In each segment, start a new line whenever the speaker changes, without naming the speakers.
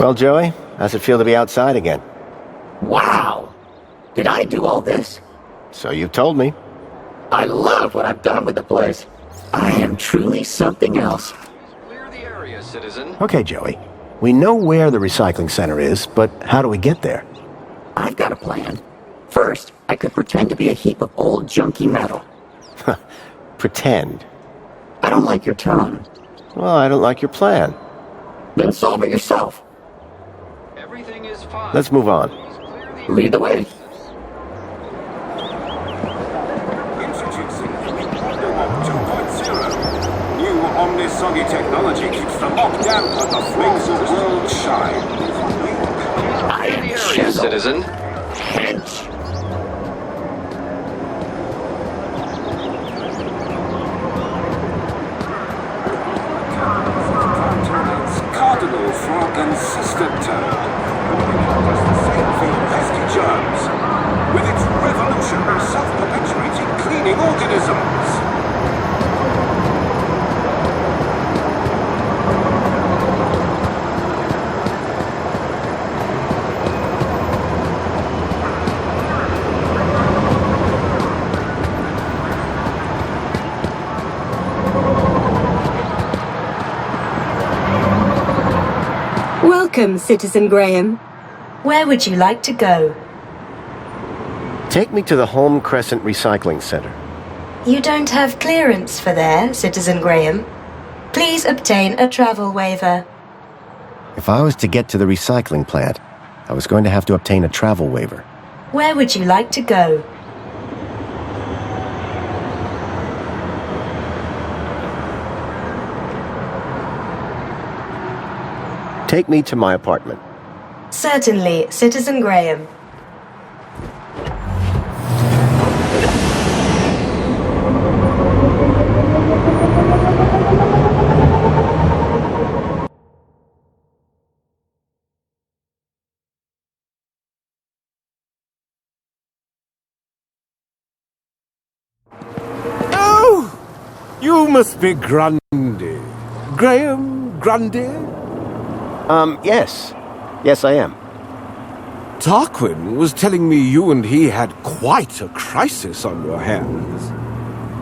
Well, Joey, how's it feel to be outside again?
Wow! Did I do all this?
So you've told me.
I love what I've done with the place. I am truly something else.
Clear the area, citizen.
Okay, Joey. We know where the recycling center is, but how do we get there?
I've got a plan. First, I could pretend to be a heap of old junky metal.
Pretend.
I don't like your tone.
Well, I don't like your plan.
Then solve it yourself.
Everything is fine.
Let's move on.
Lead the way.
Introducing Underworld 2.0. New omnisoggy technology keeps the mob damp but the flames of world shine.
I am
Area,
Chisel.
citizen.
Hench.
Cardinal frog and sister toad. Does the same for pesky germs. With its revolution of self-perpetuating cleaning organisms.
Welcome, Citizen Graham. Where would you like to go?
Take me to the Home Crescent Recycling Center.
You don't have clearance for there, Citizen Graham. Please obtain a travel waiver.
If I was to get to the recycling plant, I was going to have to obtain a travel waiver.
Where would you like to go?
Take me to my apartment.
Certainly, Citizen Graham.
Oh! You must be Grundy. Graham Grundy?
Yes. Yes, I am.
Tarquin was telling me you and he had quite a crisis on your hands.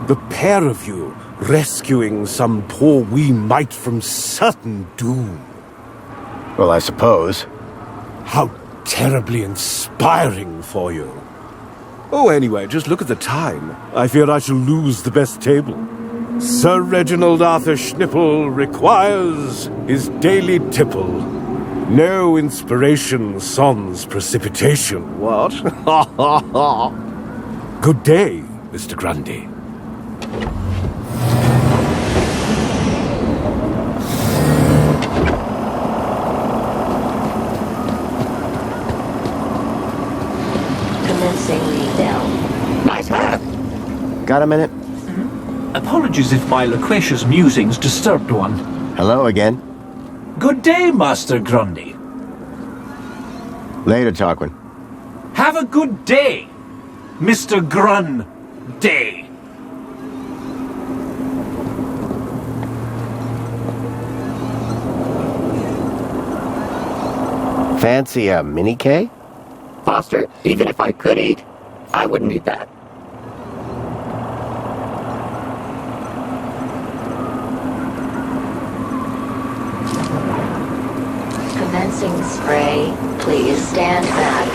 The pair of you rescuing some poor wee mite from certain doom.
Well, I suppose.
How terribly inspiring for you. Oh, anyway, just look at the time. I fear I shall lose the best table. Sir Reginald Arthur Schnipple requires his daily tipple. No inspiration sans precipitation, what? Ha ha ha! Good day, Mr. Grundy.
Commencing down.
Nice hat.
Got a minute?
Apologies if my loquacious musings disturbed one.
Hello again.
Good day, Master Grundy.
Later, Tarquin.
Have a good day, Mr. Grundy.
Fancy a mini K?
Foster, even if I could eat, I wouldn't eat that.
Commencing spray. Please stand back.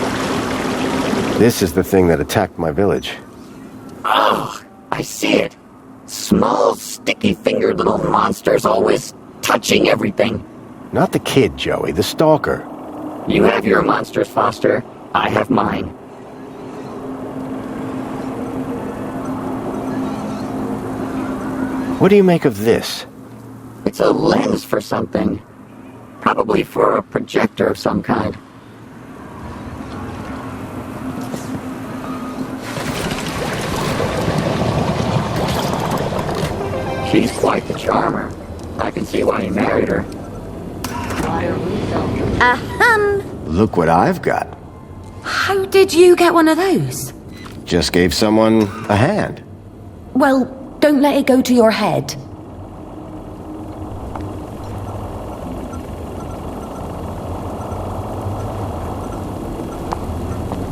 This is the thing that attacked my village.
Oh, I see it. Small, sticky-fingered little monsters always touching everything.
Not the kid, Joey, the stalker.
You have your monsters, Foster. I have mine.
What do you make of this?
It's a lens for something. Probably for a projector of some kind. She's quite the charmer. I can see why he married her.
Water refill.
Look what I've got.
How did you get one of those?
Just gave someone a hand.
Well, don't let it go to your head.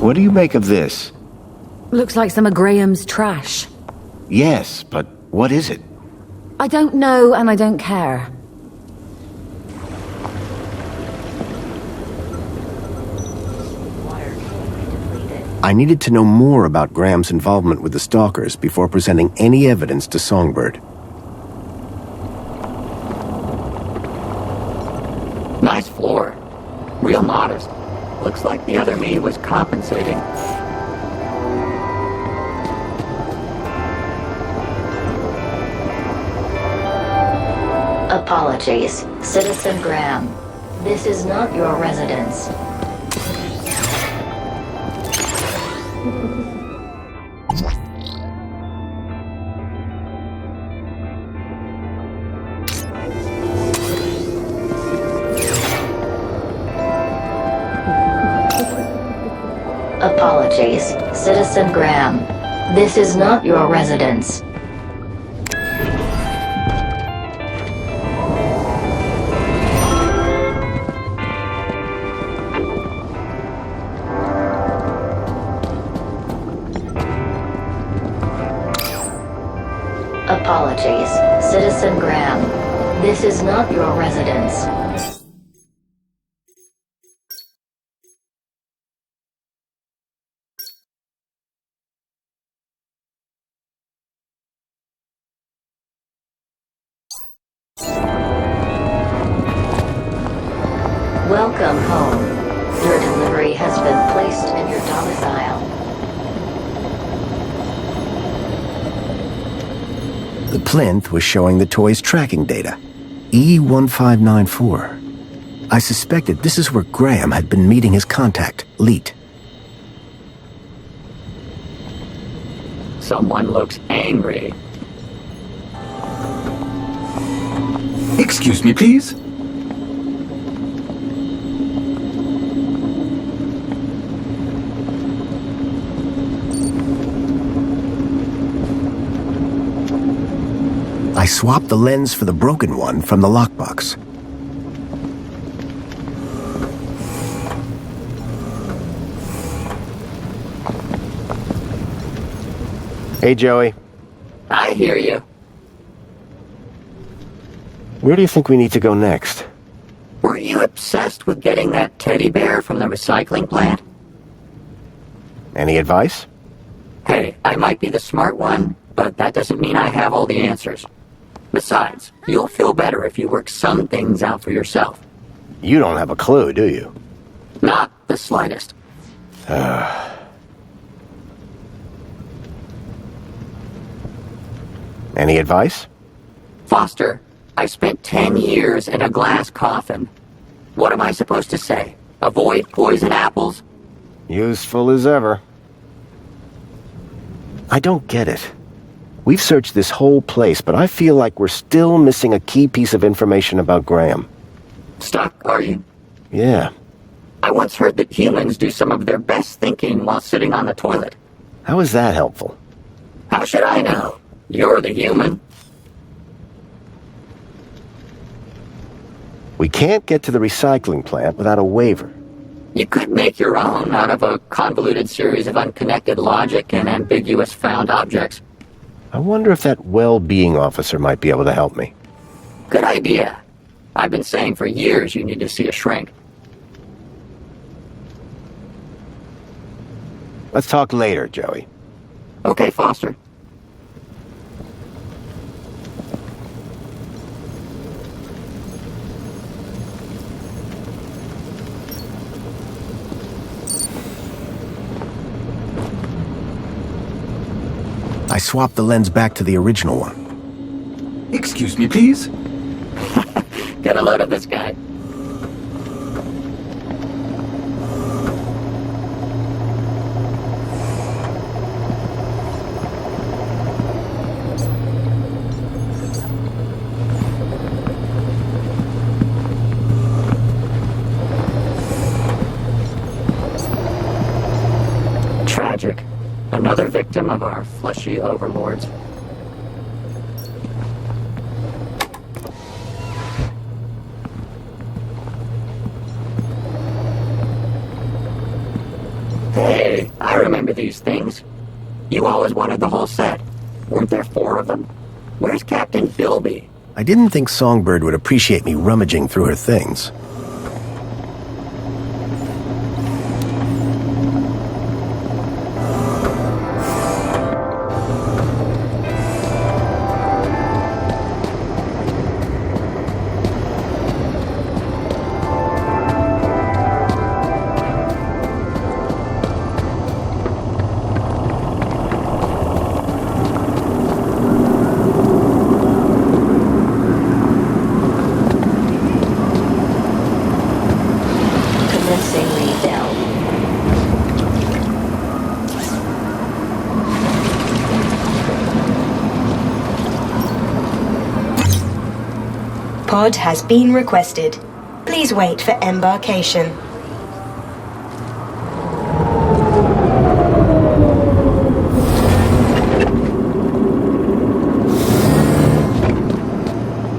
What do you make of this?
Looks like some of Graham's trash.
Yes, but what is it?
I don't know, and I don't care.
I needed to know more about Graham's involvement with the Stalkers before presenting any evidence to Songbird.
Nice floor. Real modest. Looks like the other me was compensating.
Apologies, Citizen Graham. This is not your residence. Apologies, Citizen Graham. This is not your residence. Apologies, Citizen Graham. This is not your residence. Welcome home. Your delivery has been placed in your domicile.
The plinth was showing the toy's tracking data, E1594. I suspected this is where Graham had been meeting his contact, Leet.
Someone looks angry.
Excuse me, please.
I swapped the lens for the broken one from the lockbox. Hey, Joey.
I hear you.
Where do you think we need to go next?
Were you obsessed with getting that teddy bear from the recycling plant?
Any advice?
Hey, I might be the smart one, but that doesn't mean I have all the answers. Besides, you'll feel better if you work some things out for yourself.
You don't have a clue, do you?
Not the slightest.
Any advice?
Foster, I spent 10 years in a glass coffin. What am I supposed to say? Avoid poison apples?
Useful as ever. I don't get it. We've searched this whole place, but I feel like we're still missing a key piece of information about Graham.
Stuck, are you?
Yeah.
I once heard that humans do some of their best thinking while sitting on the toilet.
How is that helpful?
How should I know? You're the human.
We can't get to the recycling plant without a waiver.
You could make your own out of a convoluted series of unconnected logic and ambiguous found objects.
I wonder if that well-being officer might be able to help me.
Good idea. I've been saying for years you need to see a shrink.
Let's talk later, Joey.
Okay, Foster.
I swapped the lens back to the original one.
Excuse me, please.
Get a load of this guy. Tragic. Another victim of our fleshy overlords. Hey, these things. You always wanted the whole set. Weren't there 4 of them? Where's Captain Philby?
I didn't think Songbird would appreciate me rummaging through her things.
Pod has been requested. Please wait for embarkation.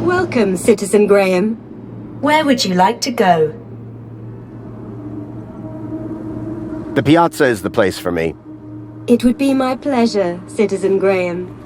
Welcome, Citizen Graham.
Where would you like to go?
The piazza is the place for me.
It would be my pleasure, Citizen Graham.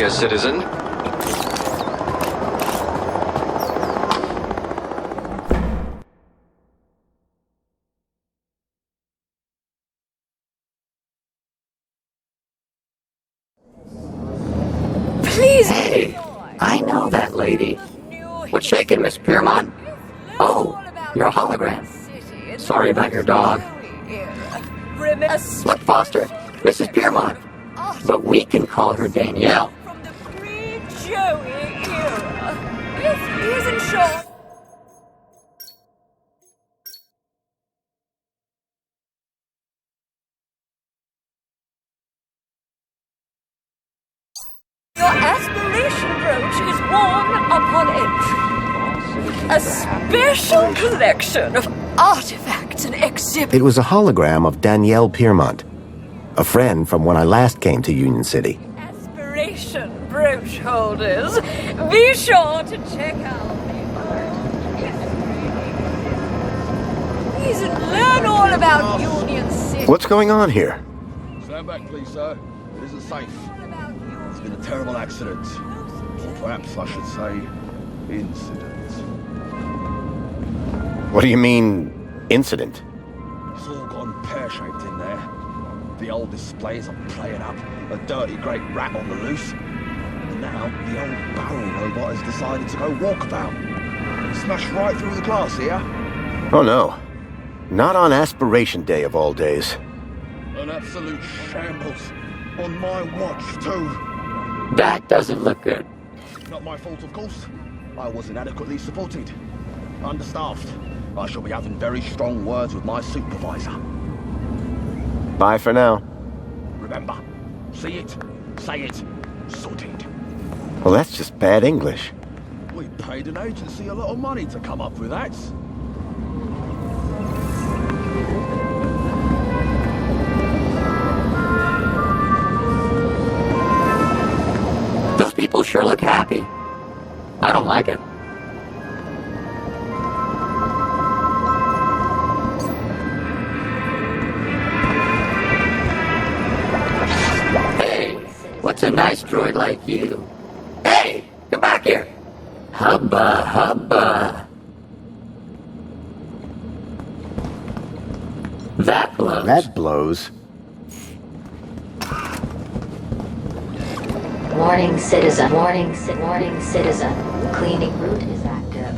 Citizen.
Please! Hey, I know that lady. What's shaking, Miss Piermont? Oh, you're a hologram. Sorry about your dog. Look, Foster, Mrs. Piermont. But we can call her Danielle.
Joey era. He isn't sure. Your aspiration brooch is worn upon entry. A special collection of artifacts and exhibits.
It was a hologram of Danielle Piermont, a friend from when I last came to Union City.
Aspiration brooch holders, be sure to check out the please and learn all about Union City.
What's going on here?
Stand back, please, sir. It isn't safe. It's been a terrible accident. Or perhaps I should say, incident.
What do you mean, incident?
It's all gone pear-shaped in there. The old displays are playing up, a dirty great rat on the loose. And now the old barrel robot has decided to go walkabout. Smashed right through the glass here.
Oh no. Not on Aspiration Day of all days.
An absolute shambles. On my watch, too.
That doesn't look good.
Not my fault, of course. I wasn't adequately supported. Understaffed. I shall be having very strong words with my supervisor.
Bye for now.
Remember, see it, say it, sorted.
Well, that's just bad English.
We paid an agency a lot of money to come up with that.
Those people sure look happy. I don't like it. What's a nice droid like you? Hey, come back here. Hubba, hubba. That blows.
That blows.
Warning citizen. Warning citizen. Cleaning route is active.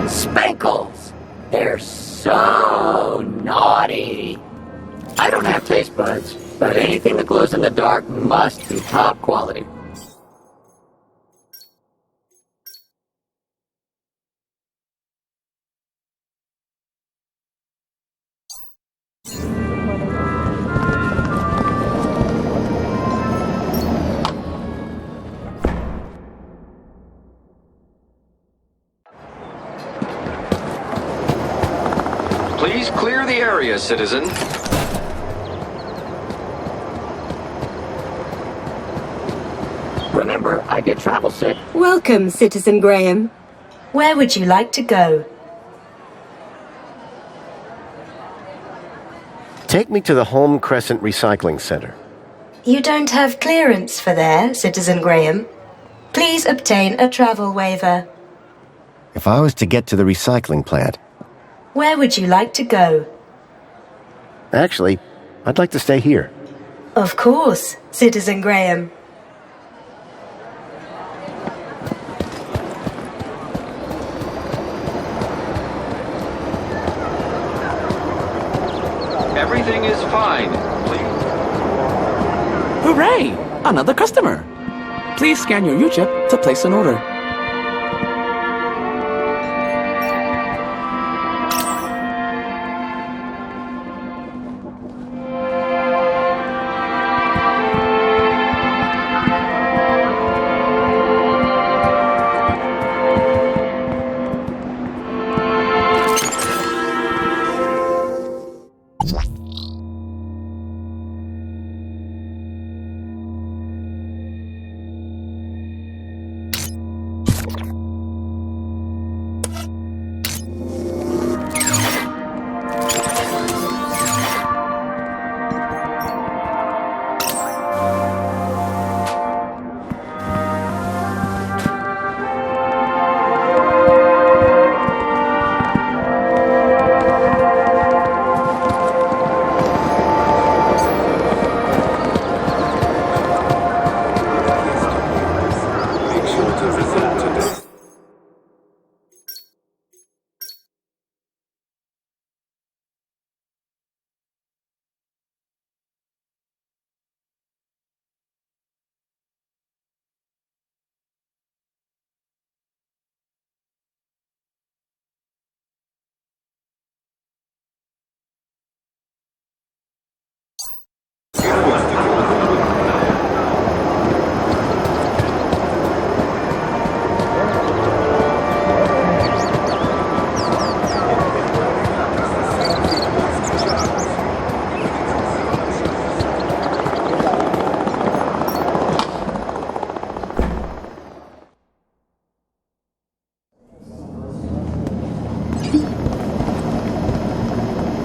Spankles! They're so naughty. I don't have taste buds, but anything that glows in the dark must be top quality.
Please clear the area, citizen.
Remember, I get travel sick.
Welcome, Citizen Graham.
Where would you like to go?
Take me to the Home Crescent Recycling Center.
You don't have clearance for there, Citizen Graham. Please obtain a travel waiver.
If I was to get to the recycling plant...
Where would you like to go?
Actually, I'd like to stay here.
Of course, Citizen Graham.
Everything is fine. Please.
Hooray! Another customer. Please scan your U-chip to place an order.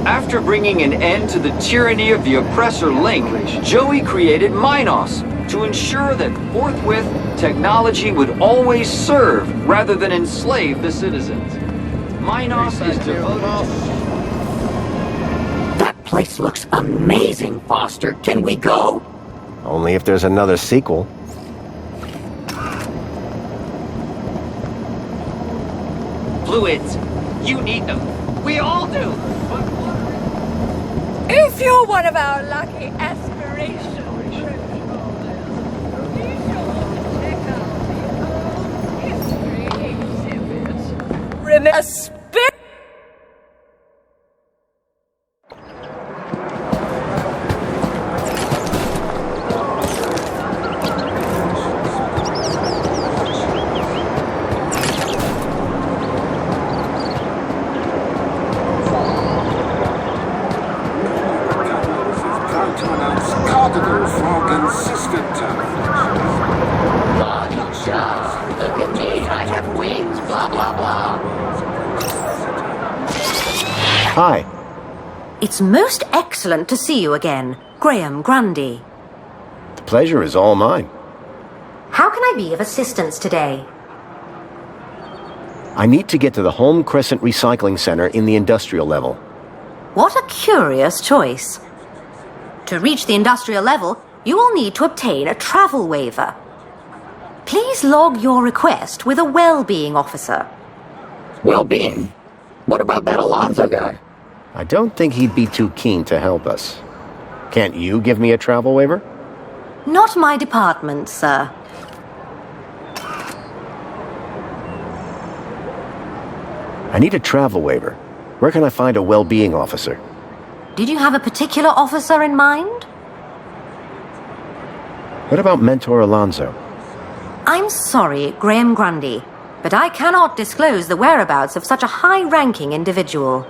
After bringing an end to the tyranny of the oppressor Link, Joey created Minos to ensure that forthwith technology would always serve rather than enslave the citizens. Minos is devoted to...
That place looks amazing, Foster. Can we go?
Only if there's another sequel.
Fluids. You need them. We all do.
If you're one of our lucky aspirations, be sure to check out the history exhibit. Remember, a spirit.
Hi.
It's most excellent to see you again, Graham Grundy.
The pleasure is all mine.
How can I be of assistance today?
I need to get to the Home Crescent Recycling Center in the industrial level.
What a curious choice. To reach the industrial level, you will need to obtain a travel waiver. Please log your request with a well-being officer.
Well-being? What about that Alonzo guy?
I don't think he'd be too keen to help us. Can't you give me a travel waiver?
Not my department, sir.
I need a travel waiver. Where can I find a well-being officer?
Did you have a particular officer in mind?
What about Mentor Alonzo?
I'm sorry, Graham Grundy, but I cannot disclose the whereabouts of such a high-ranking individual.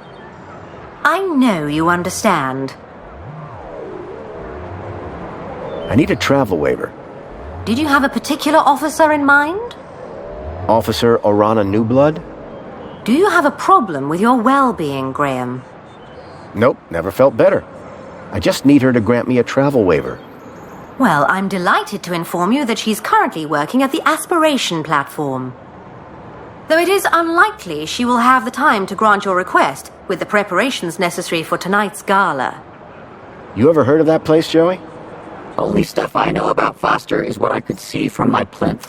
I know you understand.
I need a travel waiver.
Did you have a particular officer in mind?
Officer Orana Newblood?
Do you have a problem with your well-being, Graham?
Nope, never felt better. I just need her to grant me a travel waiver.
Well, I'm delighted to inform you that she's currently working at the Aspiration platform. Though it is unlikely she will have the time to grant your request with the preparations necessary for tonight's gala.
You ever heard of that place, Joey?
Only stuff I know about Foster is what I could see from my plinth.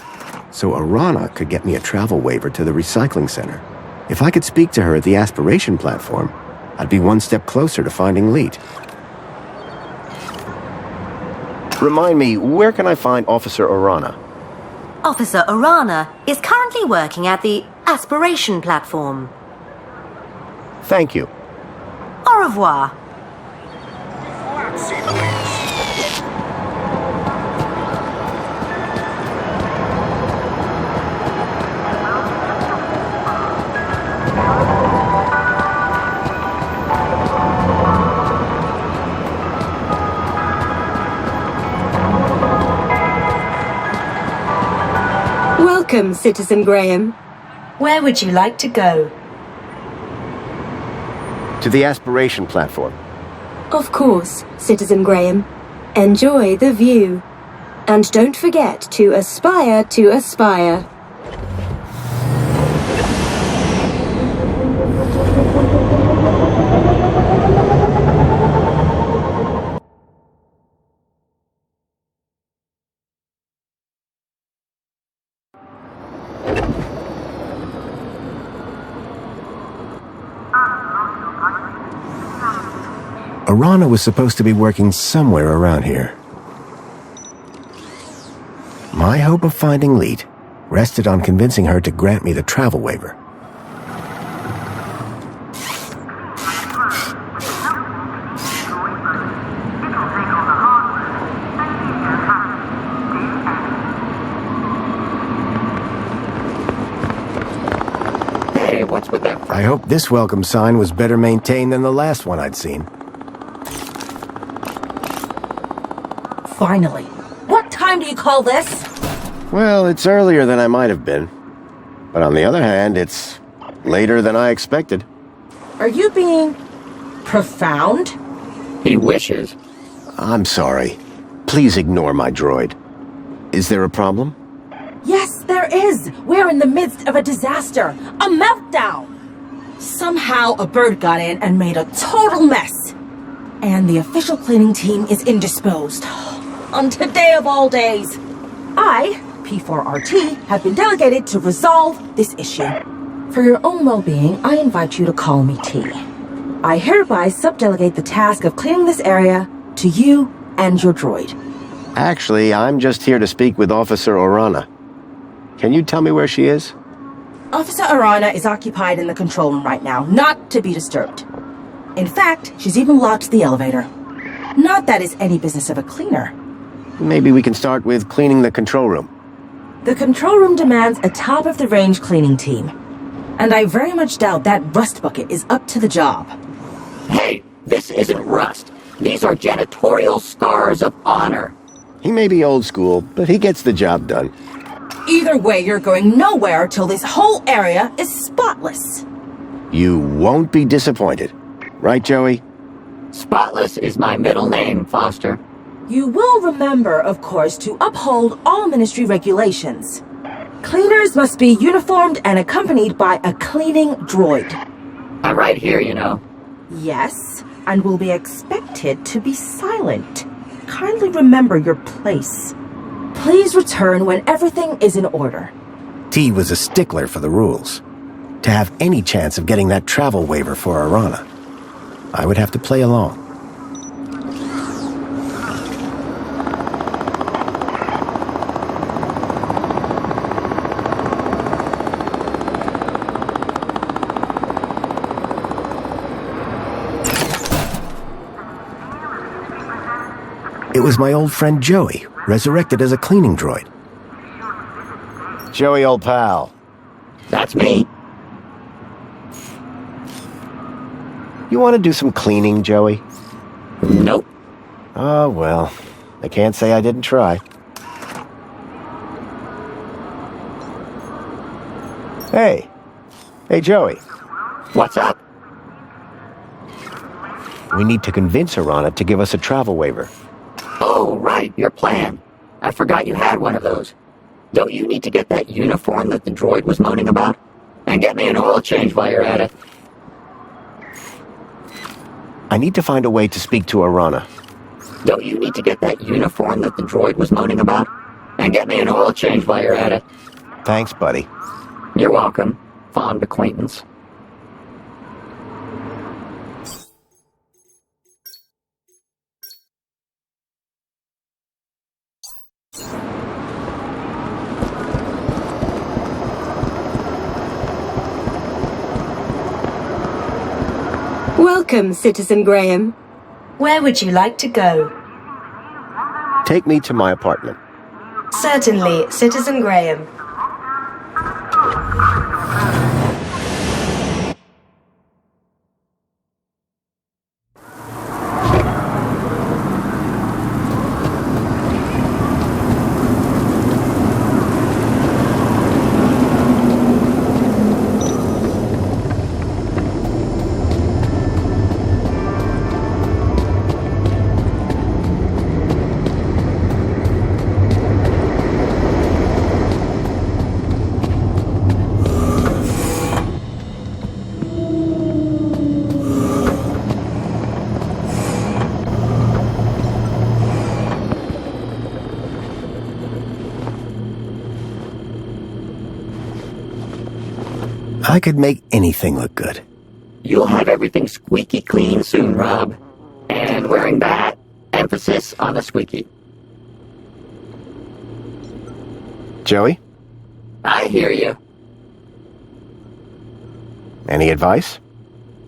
So Orana could get me a travel waiver to the recycling center. If I could speak to her at the Aspiration platform, I'd be one step closer to finding Leet. Remind me, where can I find Officer Orana?
Officer Orana is currently working at the Aspiration platform.
Thank you.
Au revoir.
Welcome, Citizen Graham.
Where would you like to go?
To the Aspiration platform.
Of course, Citizen Graham. Enjoy the view. And don't forget to aspire to aspire.
Orana was supposed to be working somewhere around here. My hope of finding Leet rested on convincing her to grant me the travel waiver.
Hey, what's with that?
I hope this welcome sign was better maintained than the last one I'd seen.
Finally. What time do you call this?
Well, it's earlier than I might have been. But on the other hand, it's later than I expected.
Are you being profound?
He wishes.
I'm sorry. Please ignore my droid. Is there a problem?
Yes, there is. We're in the midst of a disaster. A meltdown. Somehow a bird got in and made a total mess. And the official cleaning team is indisposed. On today of all days. I, P4RT, have been delegated to resolve this issue. For your own well-being, I invite you to call me T. I hereby subdelegate the task of cleaning this area to you and your droid.
Actually, I'm just here to speak with Officer Orana. Can you tell me where she is?
Officer Orana is occupied in the control room right now, not to be disturbed. In fact, she's even locked the elevator. Not that it's any business of a cleaner.
Maybe we can start with cleaning the control room.
The control room demands a top-of-the-range cleaning team. And I very much doubt that rust bucket is up to the job.
Hey, this isn't rust. These are janitorial scars of honor.
He may be old school, but he gets the job done.
Either way, you're going nowhere till this whole area is spotless.
You won't be disappointed. Right, Joey?
Spotless is my middle name, Foster.
You will remember, of course, to uphold all ministry regulations. Cleaners must be uniformed and accompanied by a cleaning droid.
I'm right here, you know.
Yes, and will be expected to be silent. Kindly remember your place. Please return when everything is in order.
T was a stickler for the rules. To have any chance of getting that travel waiver for Arana, I would have to play along. It was my old friend Joey, resurrected as a cleaning droid. Joey, old pal.
That's me.
You want to do some cleaning, Joey?
Nope.
Oh, well, I can't say I didn't try. Hey, Joey.
What's up?
We need to convince Arana to give us a travel waiver.
Oh, right, your plan. I forgot you had one of those. Don't you need to get that uniform that the droid was moaning about? And get me an oil change while you're at it.
I need to find a way to speak to Arana.
Don't you need to get that uniform that the droid was moaning about? And get me an oil change while you're at it.
Thanks, buddy.
You're welcome. Fond acquaintance.
Welcome, Citizen Graham.
Where would you like to go?
Take me to my apartment.
Certainly, Citizen Graham.
I could make anything look good.
You'll have everything squeaky clean soon, Rob. And wearing that, emphasis on the squeaky.
Joey?
I hear you.
Any advice?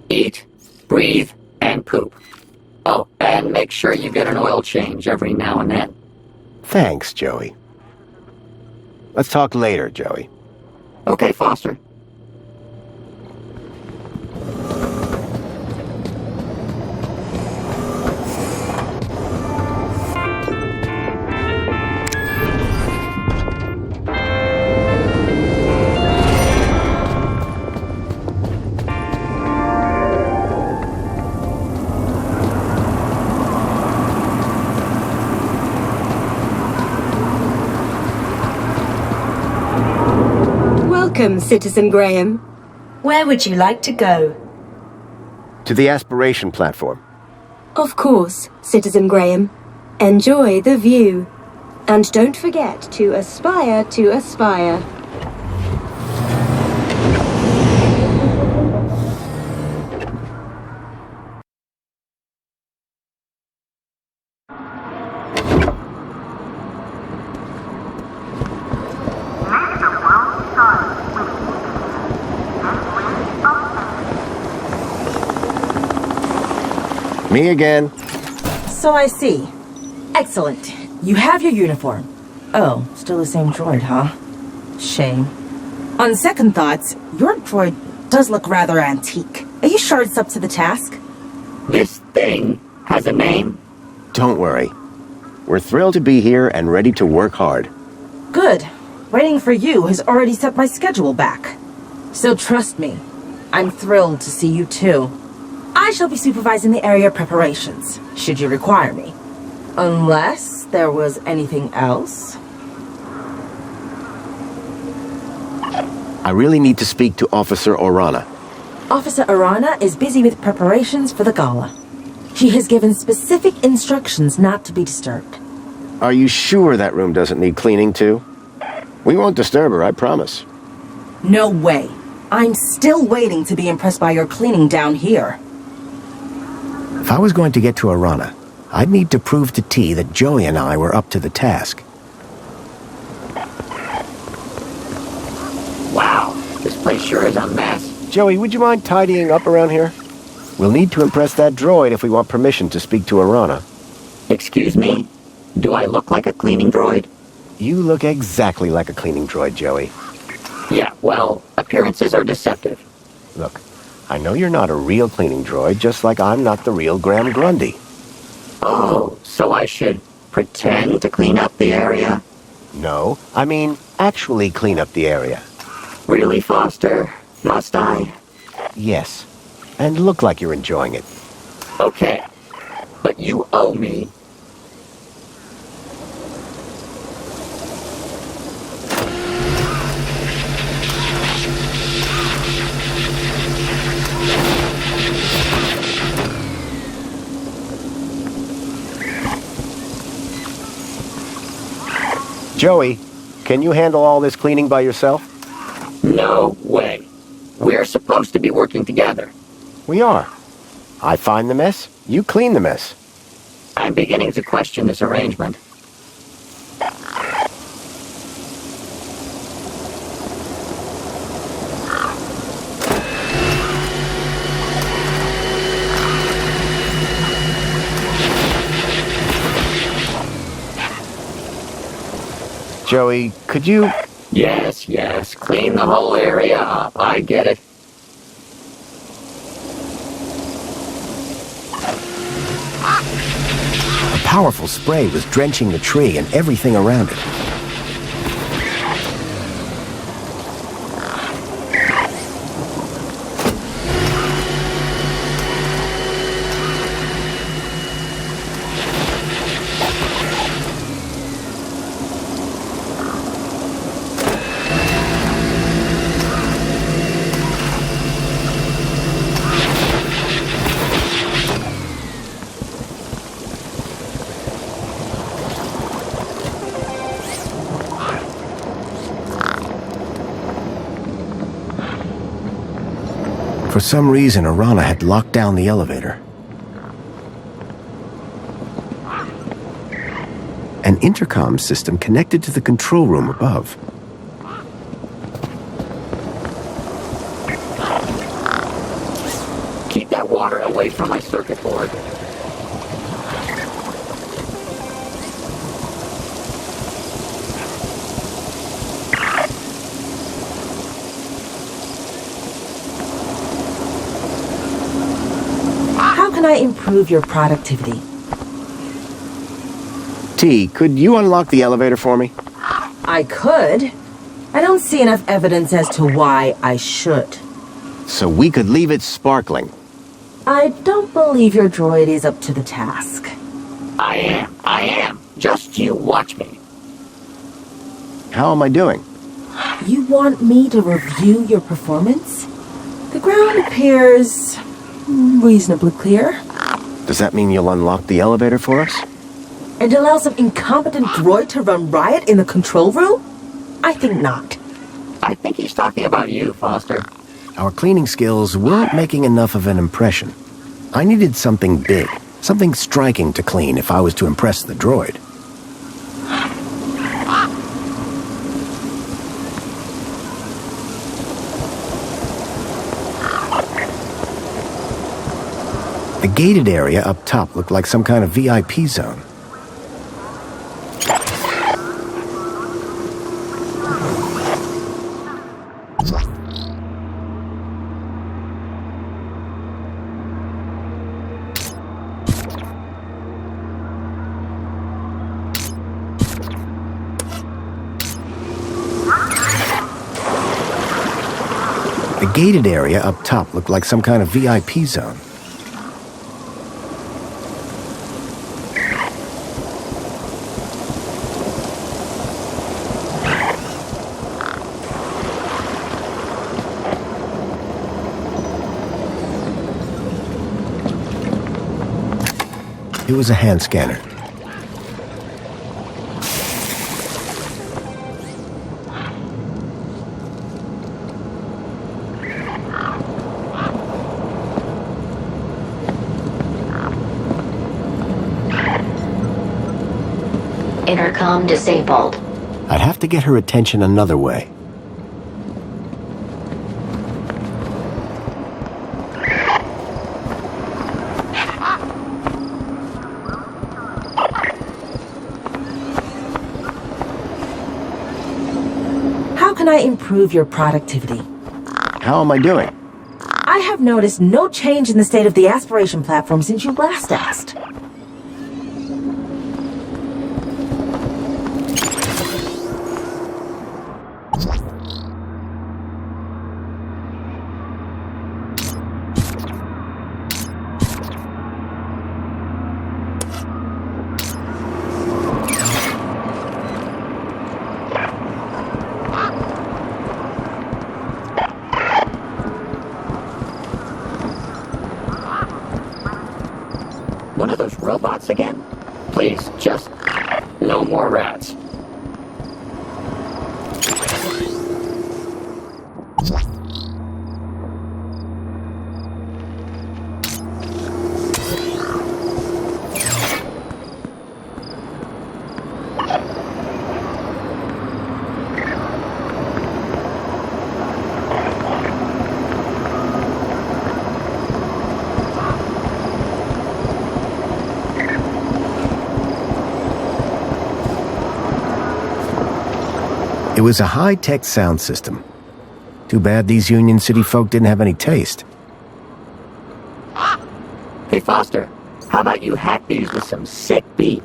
Eat, breathe, and poop. Oh, and make sure you get an oil change every now and then.
Thanks, Joey. Let's talk later, Joey.
Okay, Foster.
Welcome, Citizen Graham.
Where would you like to go?
To the aspiration platform.
Of course, Citizen Graham. Enjoy the view. And don't forget to aspire to aspire.
Me again.
So I see. Excellent. You have your uniform. Oh, still the same droid, huh? Shame. On second thoughts, your droid does look rather antique. Are you sure it's up to the task?
This thing has a name?
Don't worry. We're thrilled to be here and ready to work hard.
Good. Waiting for you has already set my schedule back. So trust me, I'm thrilled to see you too. I shall be supervising the area preparations, should you require me. Unless there was anything else.
I really need to speak to Officer Arana.
Officer Arana is busy with preparations for the gala. She has given specific instructions not to be disturbed.
Are you sure that room doesn't need cleaning too? We won't disturb her, I promise.
No way. I'm still waiting to be impressed by your cleaning down here.
If I was going to get to Arana, I'd need to prove to T that Joey and I were up to the task.
Wow, this place sure is a mess.
Joey, would you mind tidying up around here? We'll need to impress that droid if we want permission to speak to Arana.
Excuse me? Do I look like a cleaning droid?
You look exactly like a cleaning droid, Joey.
Yeah, well, appearances are deceptive.
Look, I know you're not a real cleaning droid, just like I'm not the real Graham Grundy.
Oh, so I should pretend to clean up the area?
No, I mean actually clean up the area.
Really, Foster? Must I?
Yes, and look like you're enjoying it.
Okay, but you owe me.
Joey, can you handle all this cleaning by yourself?
No way. We're supposed to be working together.
We are. I find the mess, you clean the mess.
I'm beginning to question this arrangement.
Joey, could you...
Yes, clean the whole area up. I get it.
A powerful spray was drenching the tree and everything around it. For some reason, Arana had locked down the elevator. An intercom system connected to the control room above.
Keep that water away from my circuit board.
How can I improve your productivity?
T, could you unlock the elevator for me?
I could. I don't see enough evidence as to why I should.
So we could leave it sparkling.
I don't believe your droid is up to the task.
I am. Just you watch me.
How am I doing?
You want me to review your performance? The ground appears reasonably clear.
Does that mean you'll unlock the elevator for us?
And allow some incompetent droid to run riot in the control room? I think not.
I think he's talking about you, Foster.
Our cleaning skills weren't making enough of an impression. I needed something big, something striking to clean if I was to impress the droid. The gated area up top looked like some kind of VIP zone. The gated area up top looked like some kind of VIP zone. It was a hand scanner.
Intercom disabled.
I'd have to get her attention another way.
How can I improve your productivity?
How am I doing?
I have noticed no change in the state of the aspiration platform since you last asked.
One of those robots again? Please, just no more rats.
It was a high-tech sound system. Too bad these Union City folk didn't have any taste.
Hey, Foster, how about you hack these with some sick beat?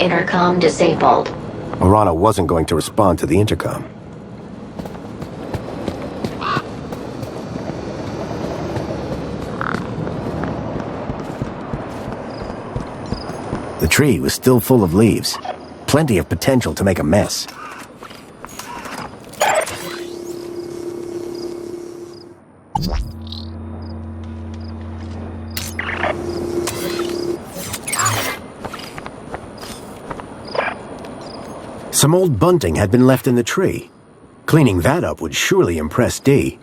Intercom disabled.
Orana wasn't going to respond to the intercom. The tree was still full of leaves. Plenty of potential to make a mess. Some old bunting had been left in the tree. Cleaning that up would surely impress Dee.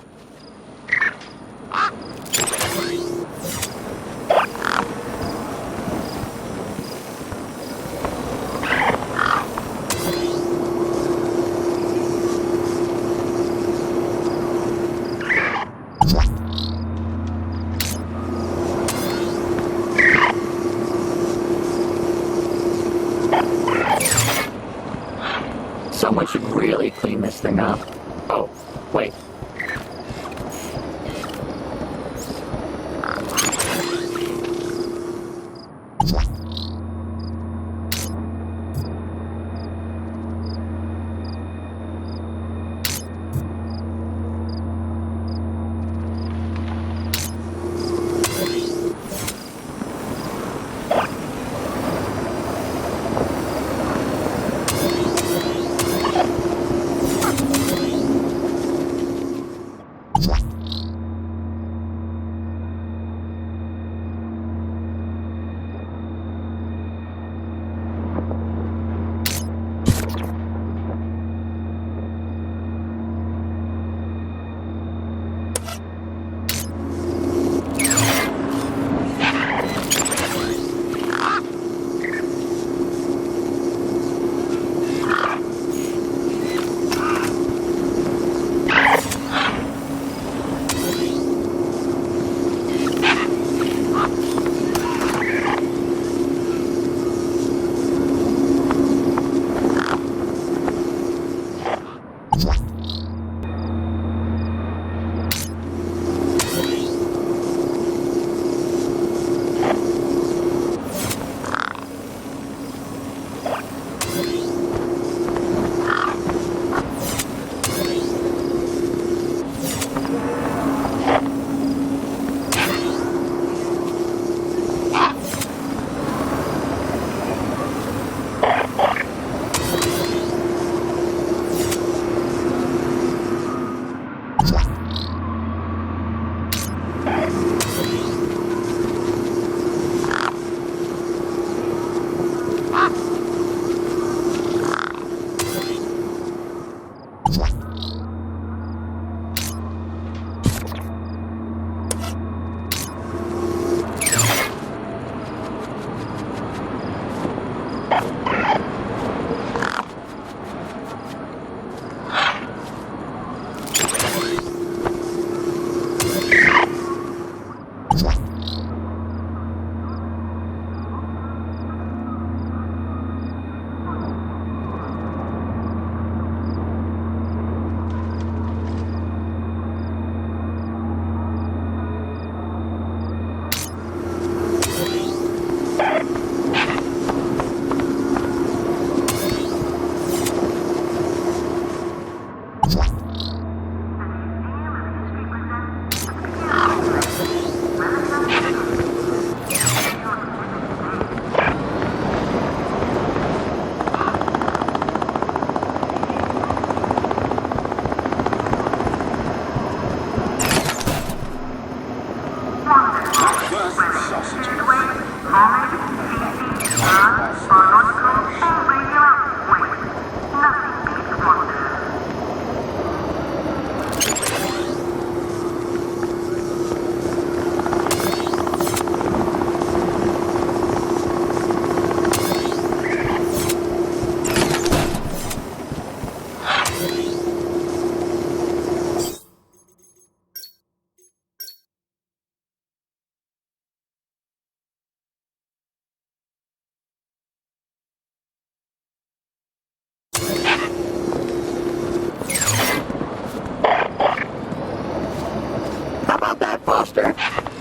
Someone should really clean this thing up. Oh, wait.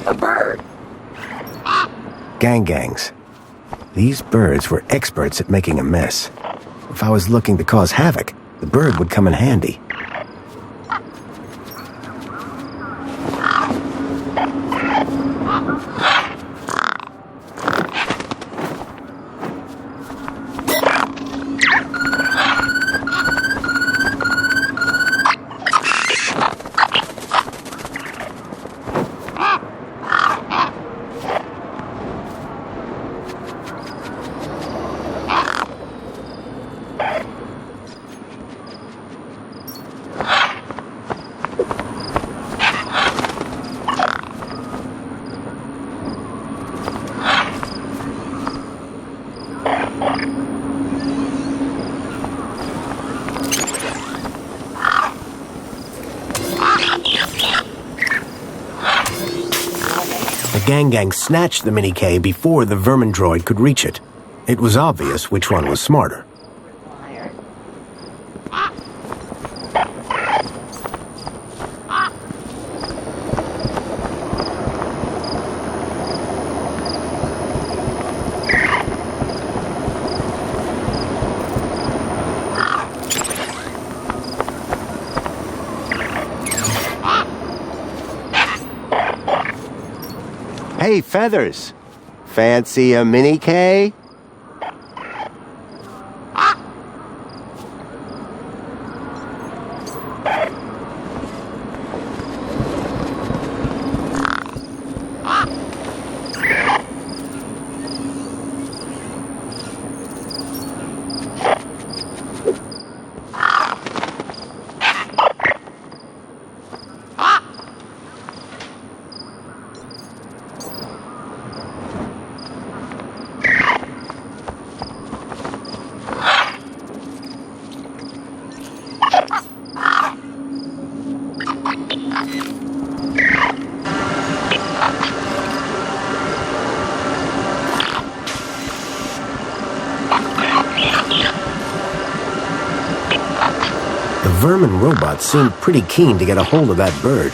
A bird.
Gangs. These birds were experts at making a mess. If I was looking to cause havoc, the bird would come in handy. The gang snatched the Mini-K before the vermin droid could reach it. It was obvious which one was smarter. Hey, Feathers. Fancy a Mini-K? The vermin robot seemed pretty keen to get a hold of that bird.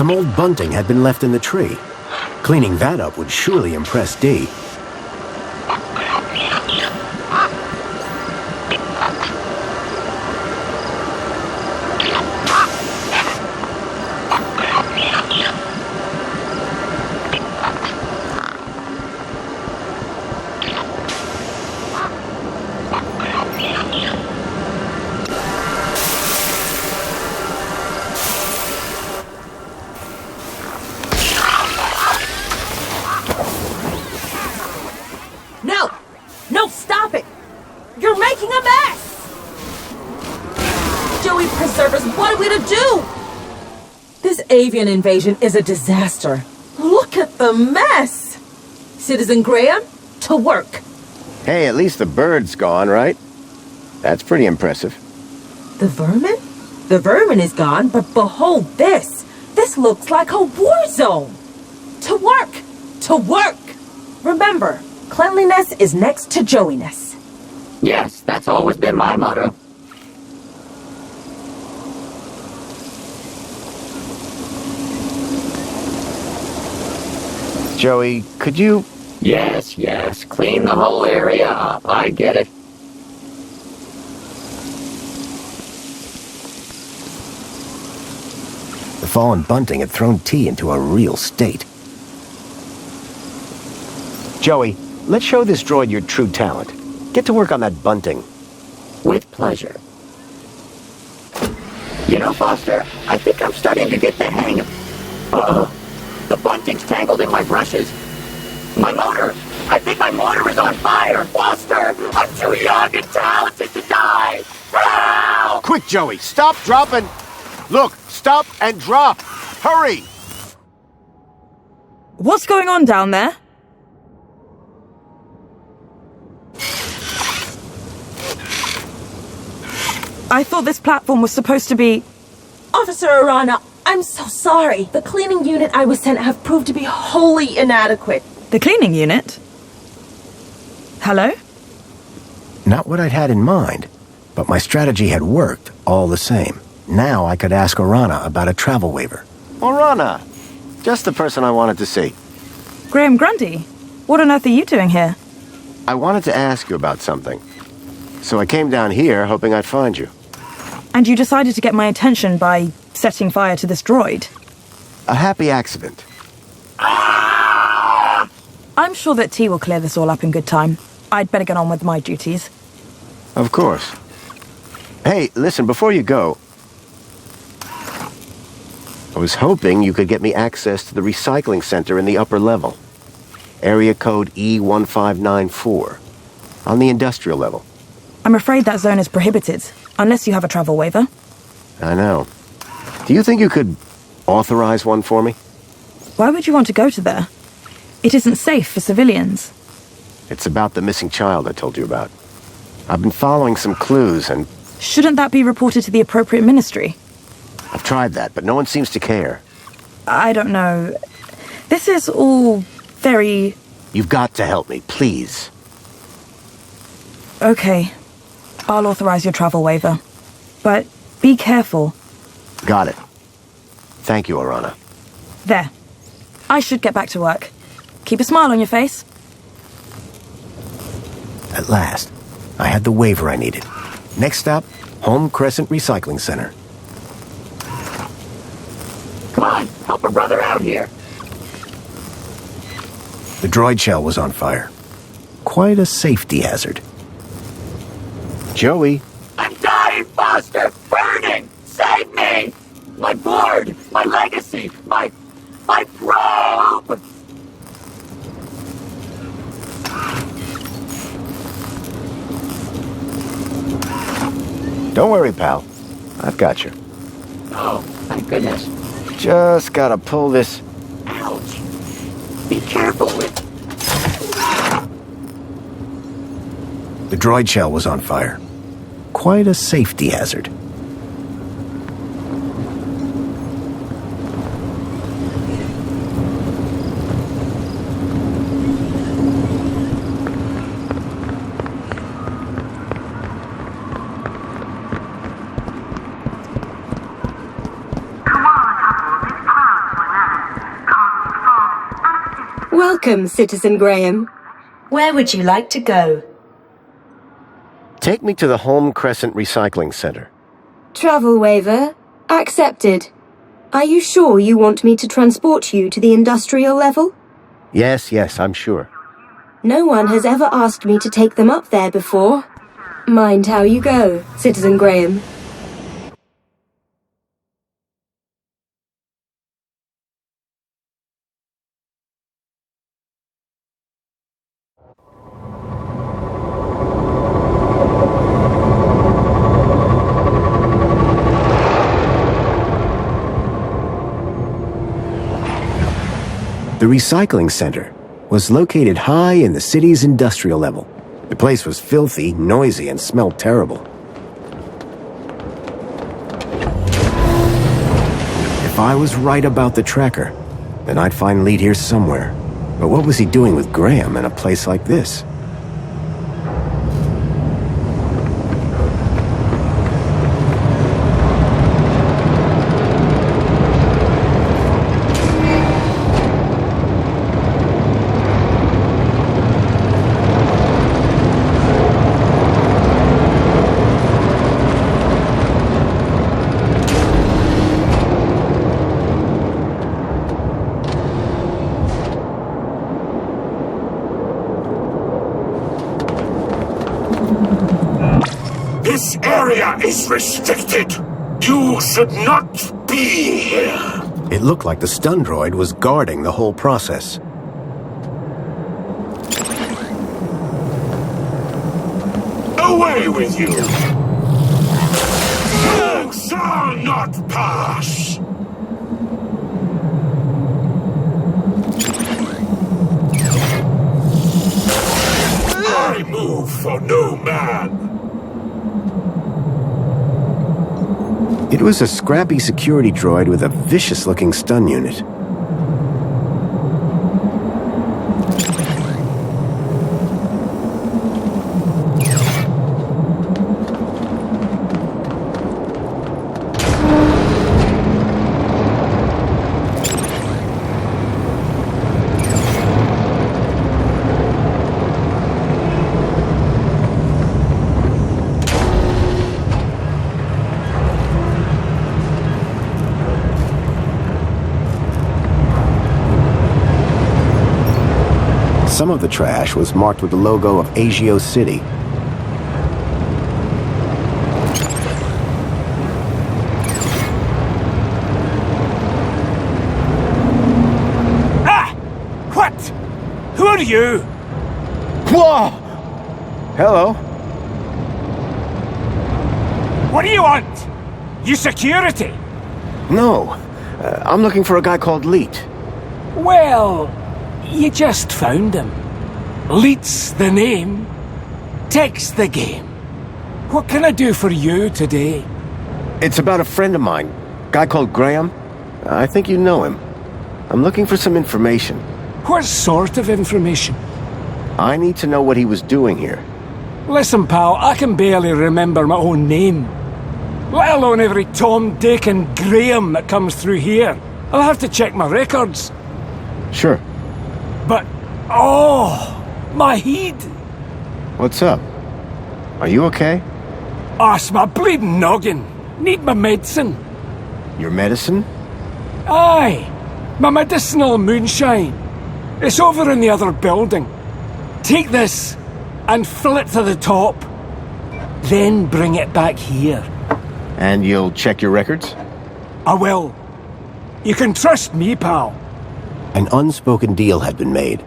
Some old bunting had been left in the tree. Cleaning that up would surely impress Dee.
No, stop it! You're making a mess! Joey, preserve us, what are we to do? This avian invasion is a disaster. Look at the mess! Citizen Graham, to work.
Hey, at least the bird's gone, right? That's pretty impressive.
The vermin? The vermin is gone, but behold this! This looks like a war zone! To work! To work! Remember, cleanliness is next to Joey-ness.
Yes, that's always been my motto.
Joey, could you...
Yes, clean the whole area up. I get it.
The fallen bunting had thrown T into a real state. Joey, let's show this droid your true talent. Get to work on that bunting.
With pleasure. You know, Foster, I think I'm starting to get the hang of... The bunting's tangled in my brushes. My motor! I think my motor is on fire! Foster! I'm too young and talented to die! Ow!
Quick, Joey! Stop, drop, and... Look! Stop and drop! Hurry!
What's going on down there? I thought this platform was supposed to be...
Officer Arana, I'm so sorry. The cleaning unit I was sent have proved to be wholly inadequate.
The cleaning unit? Hello?
Not what I'd had in mind, but my strategy had worked all the same. Now I could ask Orana about a travel waiver. Orana! Just the person I wanted to see.
Graham Grundy, what on earth are you doing here?
I wanted to ask you about something. So I came down here hoping I'd find you.
And you decided to get my attention by setting fire to this droid?
A happy accident.
I'm sure that T will clear this all up in good time. I'd better get on with my duties.
Of course. Hey, listen, before you go... I was hoping you could get me access to the recycling center in the upper level. Area code E1594. On the industrial level.
I'm afraid that zone is prohibited, unless you have a travel waiver.
I know. Do you think you could authorize one for me?
Why would you want to go to there? It isn't safe for civilians.
It's about the missing child I told you about. I've been following some clues and...
Shouldn't that be reported to the appropriate ministry?
I've tried that, but no one seems to care.
I don't know. This is all very...
You've got to help me, please.
Okay. I'll authorize your travel waiver. But be careful.
Got it. Thank you, Orana.
There. I should get back to work. Keep a smile on your face.
At last, I had the waiver I needed. Next stop, Home Crescent Recycling Center.
Come on, help a brother out here.
The droid shell was on fire. Quite a safety hazard. Joey.
I'm dying, Foster! Burning! Save me! My board! My legacy! My probe!
Don't worry, pal. I've got you.
Oh, thank goodness.
Just gotta pull this...
Ouch! Be careful with...
The droid shell was on fire. Quite a safety hazard.
Welcome, Citizen Graham.
Where would you like to go?
Take me to the Home Crescent Recycling Center.
Travel waiver accepted. Are you sure you want me to transport you to the industrial level?
Yes, I'm sure.
No one has ever asked me to take them up there before. Mind how you go, Citizen Graham.
The recycling center was located high in the city's industrial level. The place was filthy, noisy, and smelled terrible. If I was right about the tracker, then I'd find Lead here somewhere. But what was he doing with Graham in a place like this?
This area is restricted. You should not be here.
It looked like the stun droid was guarding the whole process.
Away with you! You shall not pass! I move for no man.
It was a scrappy security droid with a vicious-looking stun unit. Some of the trash was marked with the logo of Agio City.
Ah! What? Who are you?
Whoa! Hello.
What do you want? You security?
No. I'm looking for a guy called Leet.
Well, you just found him. Leet's the name. Tech's the game. What can I do for you today?
It's about a friend of mine. Guy called Graham. I think you know him. I'm looking for some information.
What sort of information?
I need to know what he was doing here.
Listen, pal, I can barely remember my own name. Let alone every Tom, Dick and Graham that comes through here. I'll have to check my records.
Sure.
But, oh, my head.
What's up? Are you okay?
It's my bleeding noggin. Need my medicine.
Your medicine?
Aye, my medicinal moonshine. It's over in the other building. Take this and fill it to the top. Then bring it back here.
And you'll check your records?
I will. You can trust me, pal.
An unspoken deal had been made.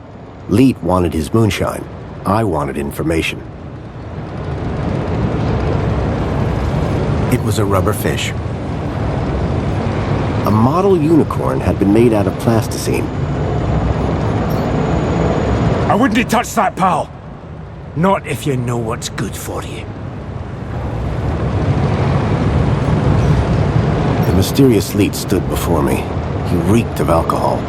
Leet wanted his moonshine. I wanted information. It was a rubber fish. A model unicorn had been made out of plasticine.
I wouldn't touch that, pal. Not if you know what's good for you.
The mysterious Leet stood before me. He reeked of alcohol.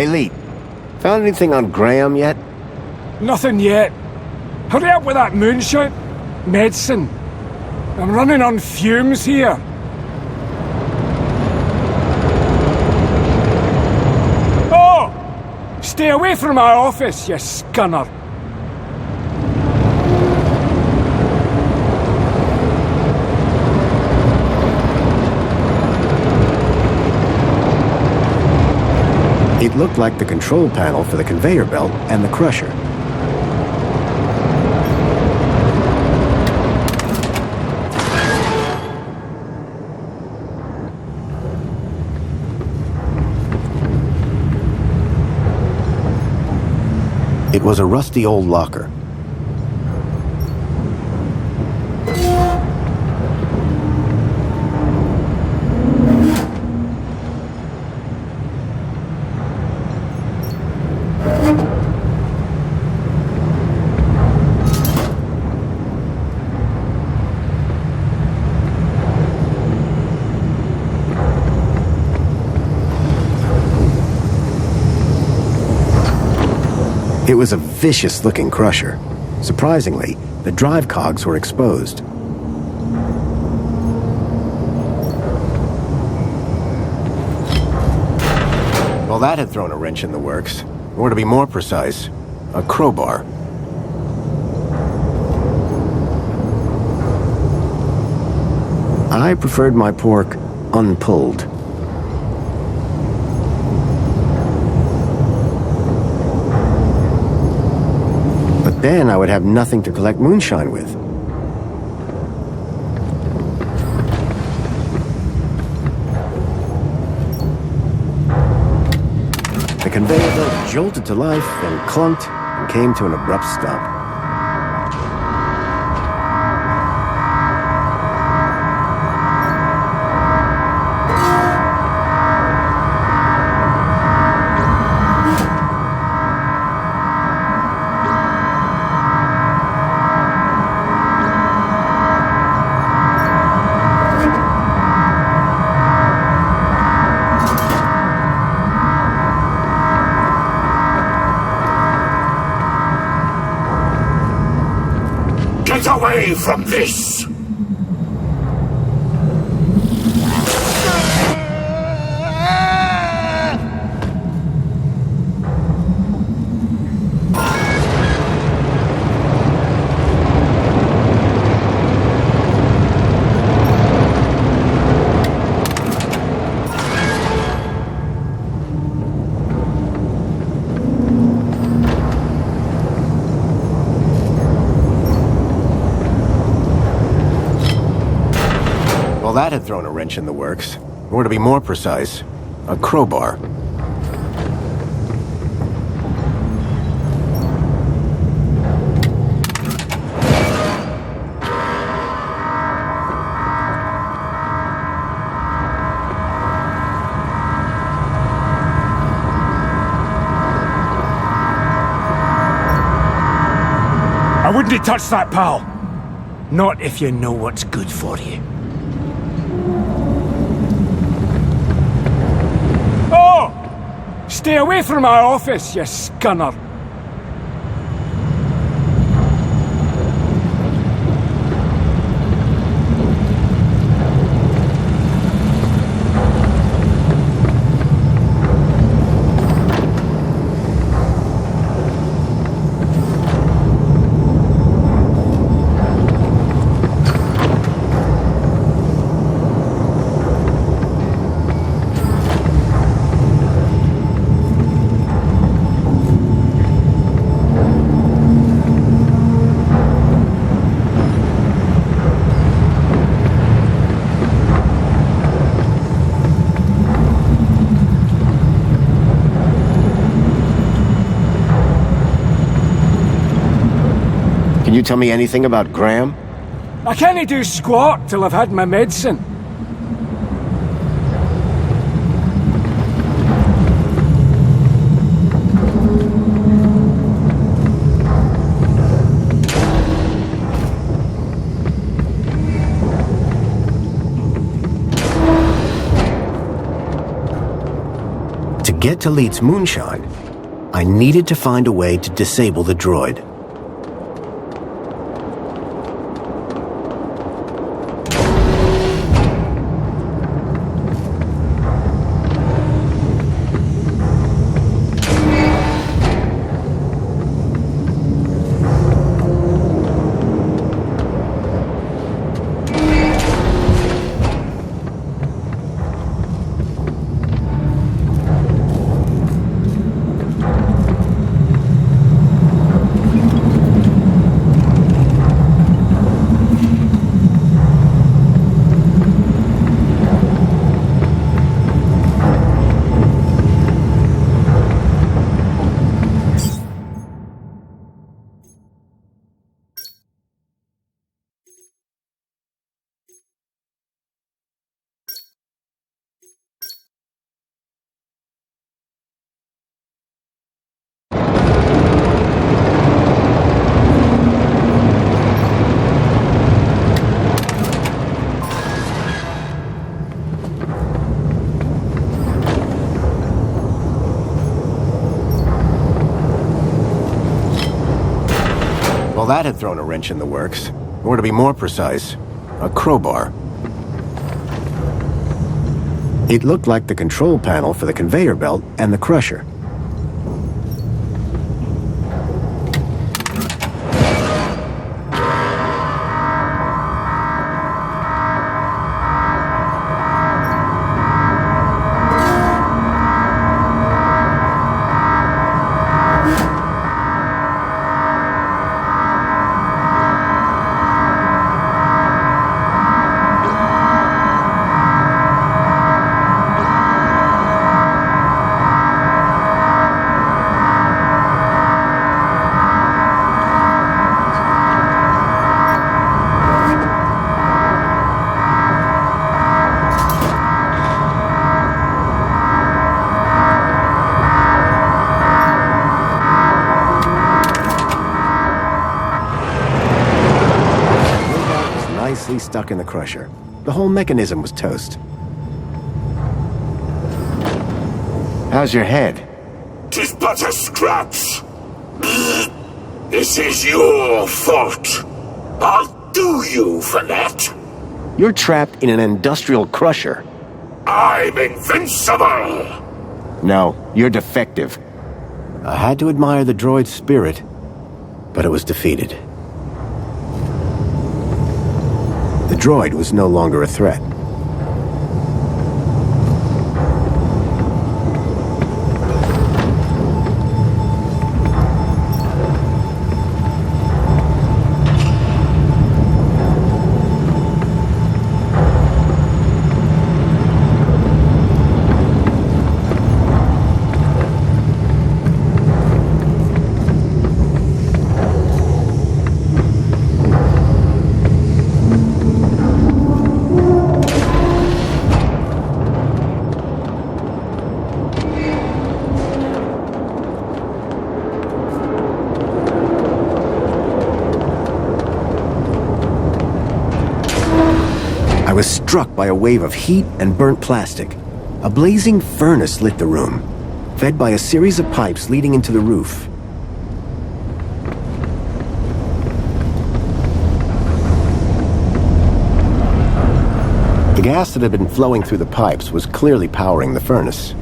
Hey, Leet. Found anything on Graham yet?
Nothing yet. Hurry up with that moonshine. Medicine. I'm running on fumes here. Oh! Stay away from my office, you scunner.
It looked like the control panel for the conveyor belt and the crusher. It was a rusty old locker. It was a vicious-looking crusher. Surprisingly, the drive cogs were exposed. Well, that had thrown a wrench in the works. Or to be more precise, a crowbar. I preferred my pork unpulled. Then I would have nothing to collect moonshine with. The conveyor belt jolted to life, then clunked and came to an abrupt stop.
Get away from this!
Well, that had thrown a wrench in the works. Or to be more precise, a crowbar.
I wouldn't touch that, pal. Not if you know what's good for you. Oh! Stay away from my office, you scunner.
Can you tell me anything about Graham?
I can't do squat till I've had my medicine.
To get to Leeds Moonshine, I needed to find a way to disable the droid. Well, that had thrown a wrench in the works. Or to be more precise, a crowbar. It looked like the control panel for the conveyor belt and the crusher. Stuck in the crusher. The whole mechanism was toast. How's your head?
'Tis but a scratch. This is your fault. I'll do you for that.
You're trapped in an industrial crusher.
I'm invincible!
No, you're defective. I had to admire the droid's spirit, but it was defeated. The droid was no longer a threat. I was struck by a wave of heat and burnt plastic. A blazing furnace lit the room, fed by a series of pipes leading into the roof. The gas that had been flowing through the pipes was clearly powering the furnace.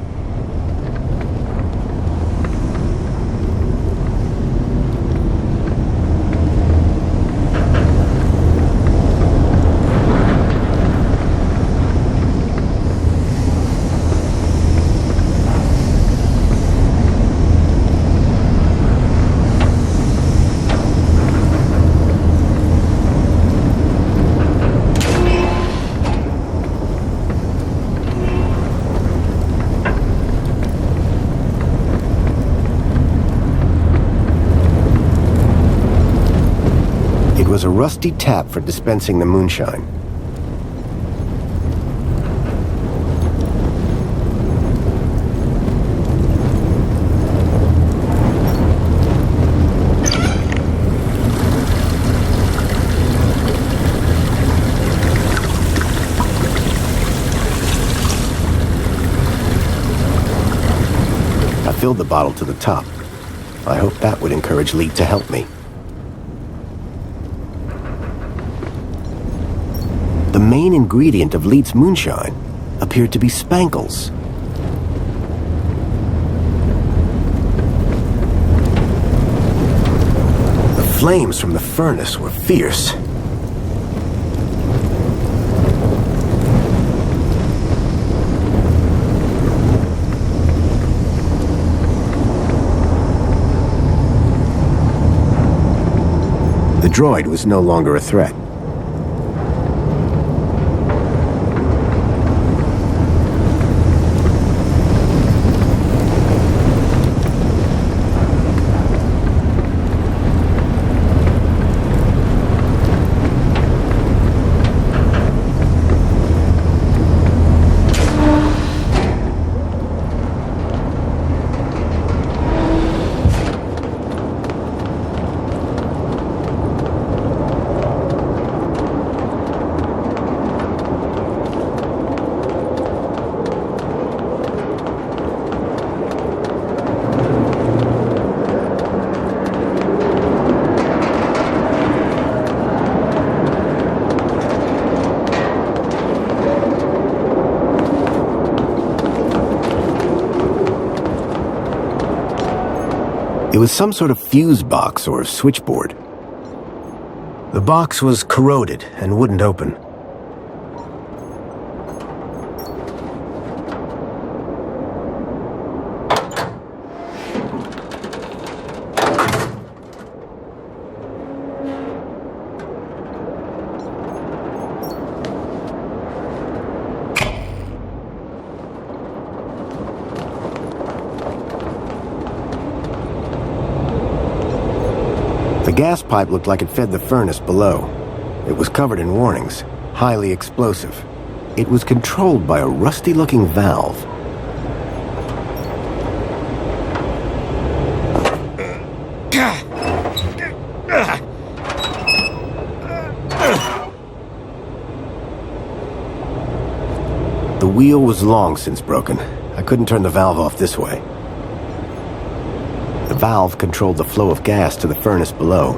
It was a rusty tap for dispensing the moonshine. I filled the bottle to the top. I hoped that would encourage Leet to help me. The main ingredient of Leet's moonshine appeared to be spankles. The flames from the furnace were fierce. The droid was no longer a threat. It was some sort of fuse box or switchboard. The box was corroded and wouldn't open. The gas pipe looked like it fed the furnace below. It was covered in warnings, highly explosive. It was controlled by a rusty-looking valve. The wheel was long since broken. I couldn't turn the valve off this way. The valve controlled the flow of gas to the furnace below.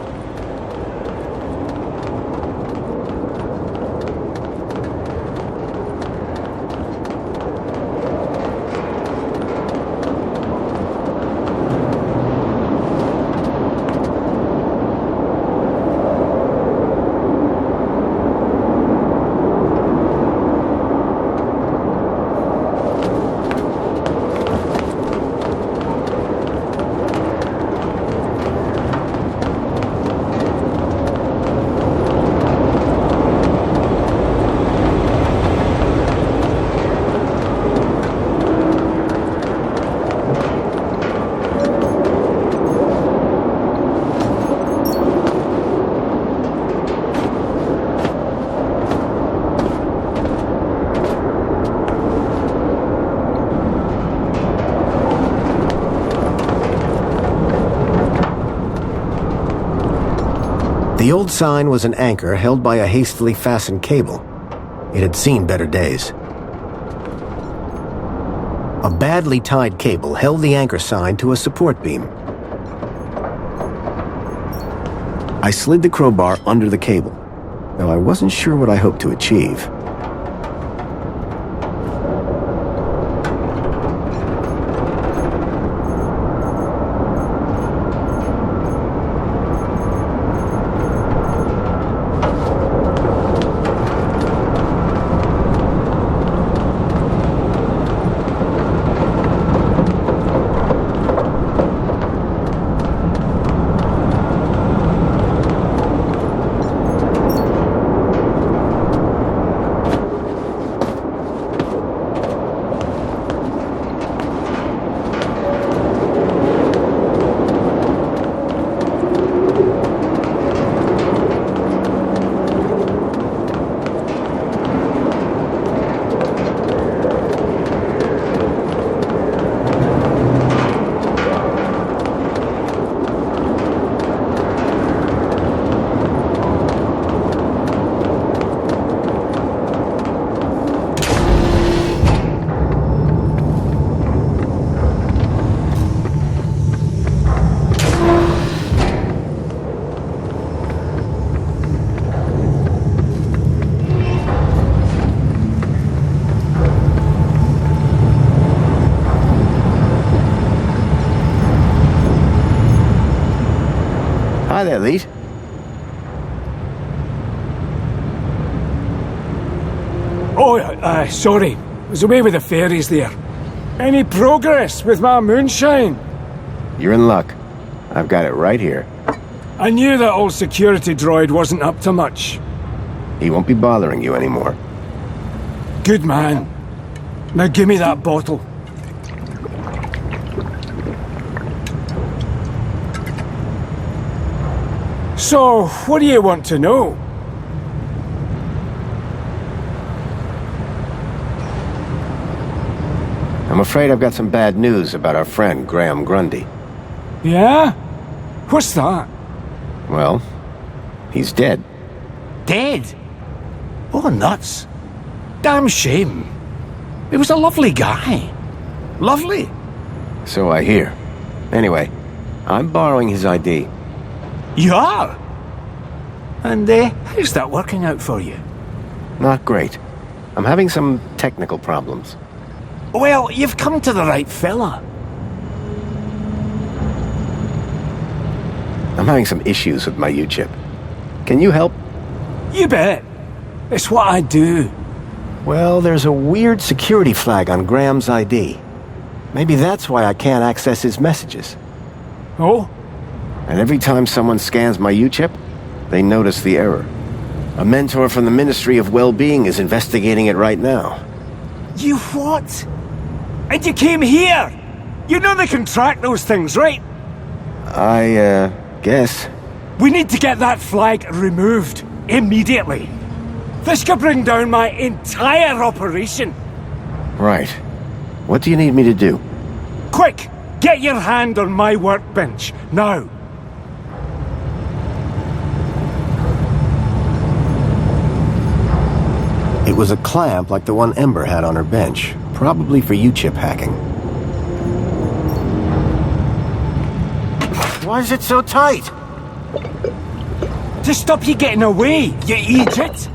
The old sign was an anchor held by a hastily fastened cable. It had seen better days. A badly tied cable held the anchor sign to a support beam. I slid the crowbar under the cable, though I wasn't sure what I hoped to achieve. Hi there, Leet.
Oh, sorry. I was away with the fairies there. Any progress with my moonshine?
You're in luck. I've got it right here.
I knew that old security droid wasn't up to much.
He won't be bothering you anymore.
Good man. Now give me that bottle. So, what do you want to know?
I'm afraid I've got some bad news about our friend, Graham Grundy.
Yeah? What's that?
Well, he's dead.
Dead? Oh, nuts. Damn shame. He was a lovely guy. Lovely.
So I hear. Anyway, I'm borrowing his ID.
You are? And how's that working out for you?
Not great. I'm having some technical problems.
Well, you've come to the right fella.
I'm having some issues with my U-chip. Can you help?
You bet. It's what I do.
Well, there's a weird security flag on Graham's ID. Maybe that's why I can't access his messages.
Oh?
And every time someone scans my U-chip, they notice the error. A mentor from the Ministry of Well-Being is investigating it right now.
You what? And you came here? You know they can track those things, right?
I, guess.
We need to get that flag removed. Immediately. This could bring down my entire operation.
Right. What do you need me to do?
Quick! Get your hand on my workbench, now!
It was a clamp like the one Ember had on her bench, probably for U-chip hacking. Why is it so tight?
To stop you getting away, you idiot!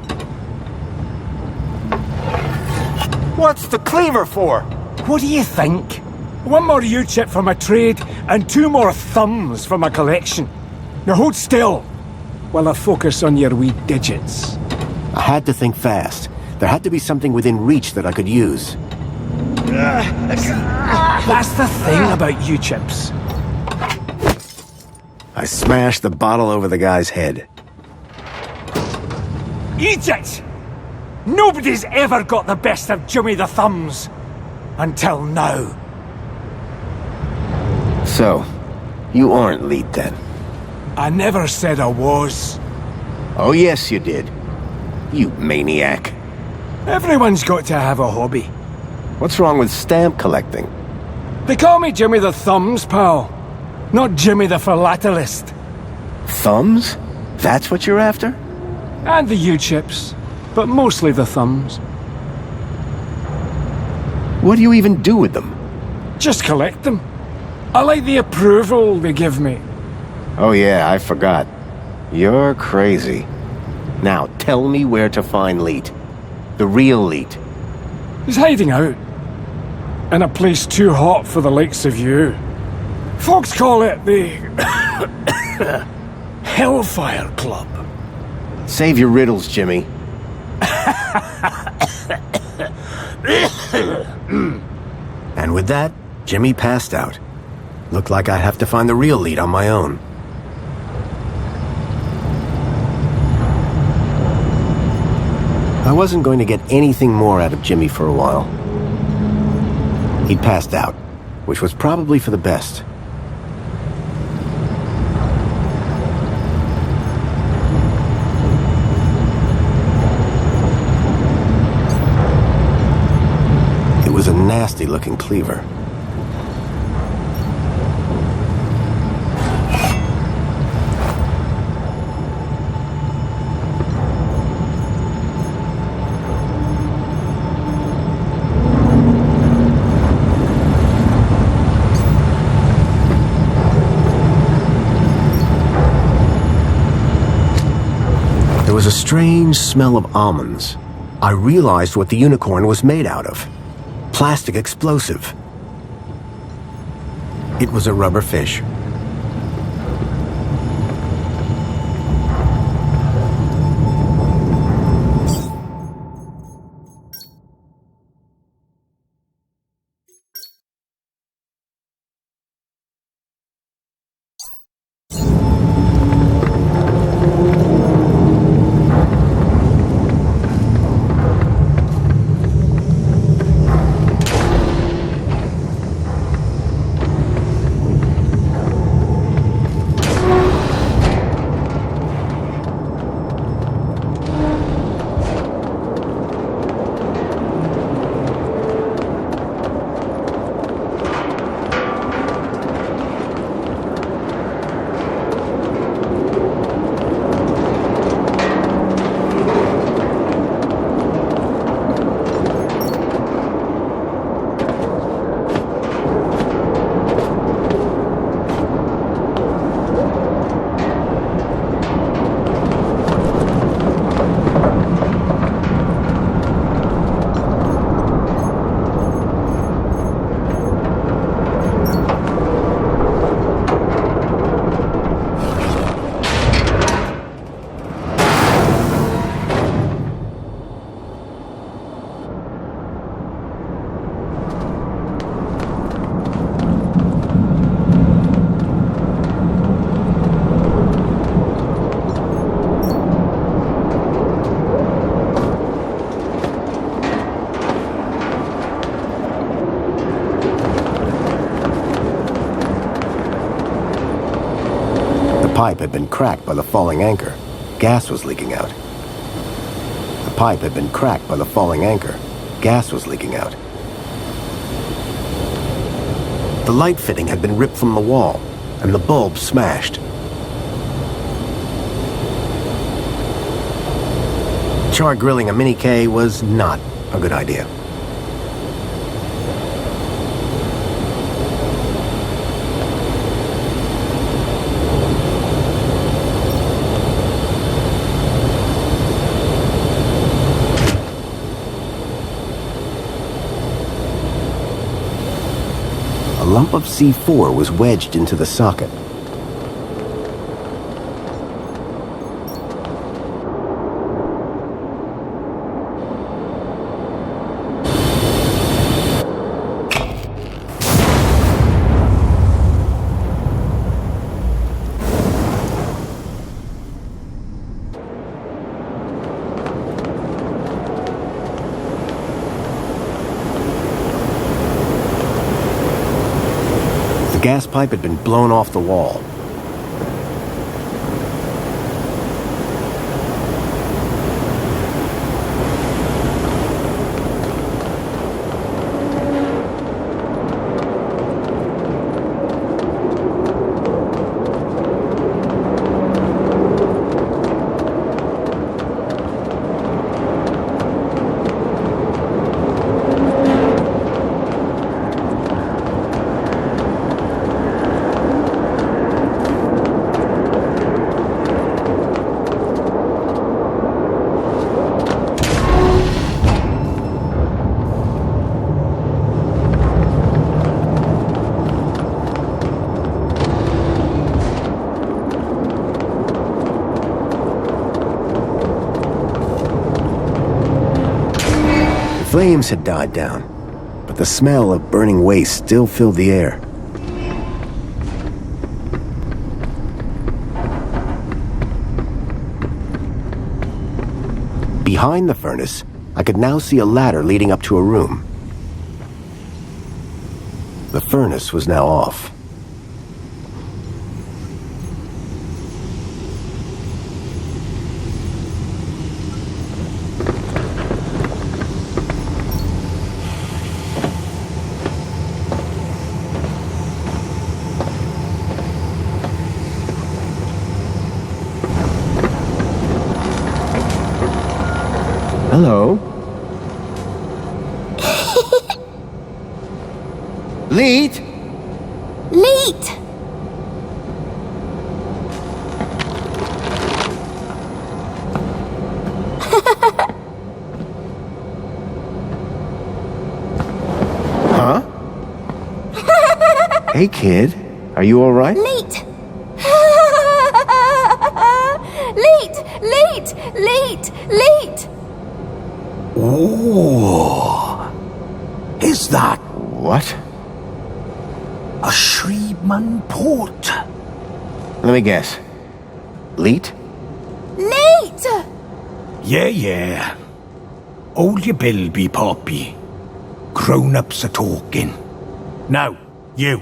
What's the cleaver for?
What do you think? One more U-chip for my trade, and 2 more thumbs for my collection. Now hold still, while I focus on your wee digits.
I had to think fast. There had to be something within reach that I could use.
That's the thing about U-chips.
I smashed the bottle over the guy's head.
Eat it! Nobody's ever got the best of Jimmy the Thumbs. Until now.
So, you aren't Leet then?
I never said I was.
Oh yes you did. You maniac.
Everyone's got to have a hobby.
What's wrong with stamp collecting?
They call me Jimmy the Thumbs, pal. Not Jimmy the Philatelist.
Thumbs? That's what you're after?
And the U-chips. But mostly the thumbs.
What do you even do with them?
Just collect them. I like the approval they give me.
Oh yeah, I forgot. You're crazy. Now, tell me where to find Leet. The real Leet.
He's hiding out. In a place too hot for the likes of you. Folks call it the... Hellfire Club.
Save your riddles, Jimmy. And with that, Jimmy passed out. Looked like I'd have to find the real Leet on my own. I wasn't going to get anything more out of Jimmy for a while. He'd passed out, which was probably for the best. It was a nasty-looking cleaver. There was a strange smell of almonds. I realized what the unicorn was made out of. Plastic explosive. It was a rubber fish. pipe had been cracked by the falling anchor. Gas was leaking out. The pipe had been cracked by the falling anchor. Gas was leaking out. The light fitting had been ripped from the wall, and the bulb smashed. Char grilling a Mini K was not a good idea. A lump of C4 was wedged into the socket. The gas pipe had been blown off the wall. Flames had died down, but the smell of burning waste still filled the air. Behind the furnace, I could now see a ladder leading up to a room. The furnace was now off. Hello? Leet?
Leet!
Huh? Hey, kid. Are you all right?
Leet! Leet! Leet! Leet! Leet!
Oh, is that
what?
A Shreeman port?
Let me guess. Leet?
Leet!
Yeah. Hold your bilby, Poppy. Grown-ups are talking. Now, you.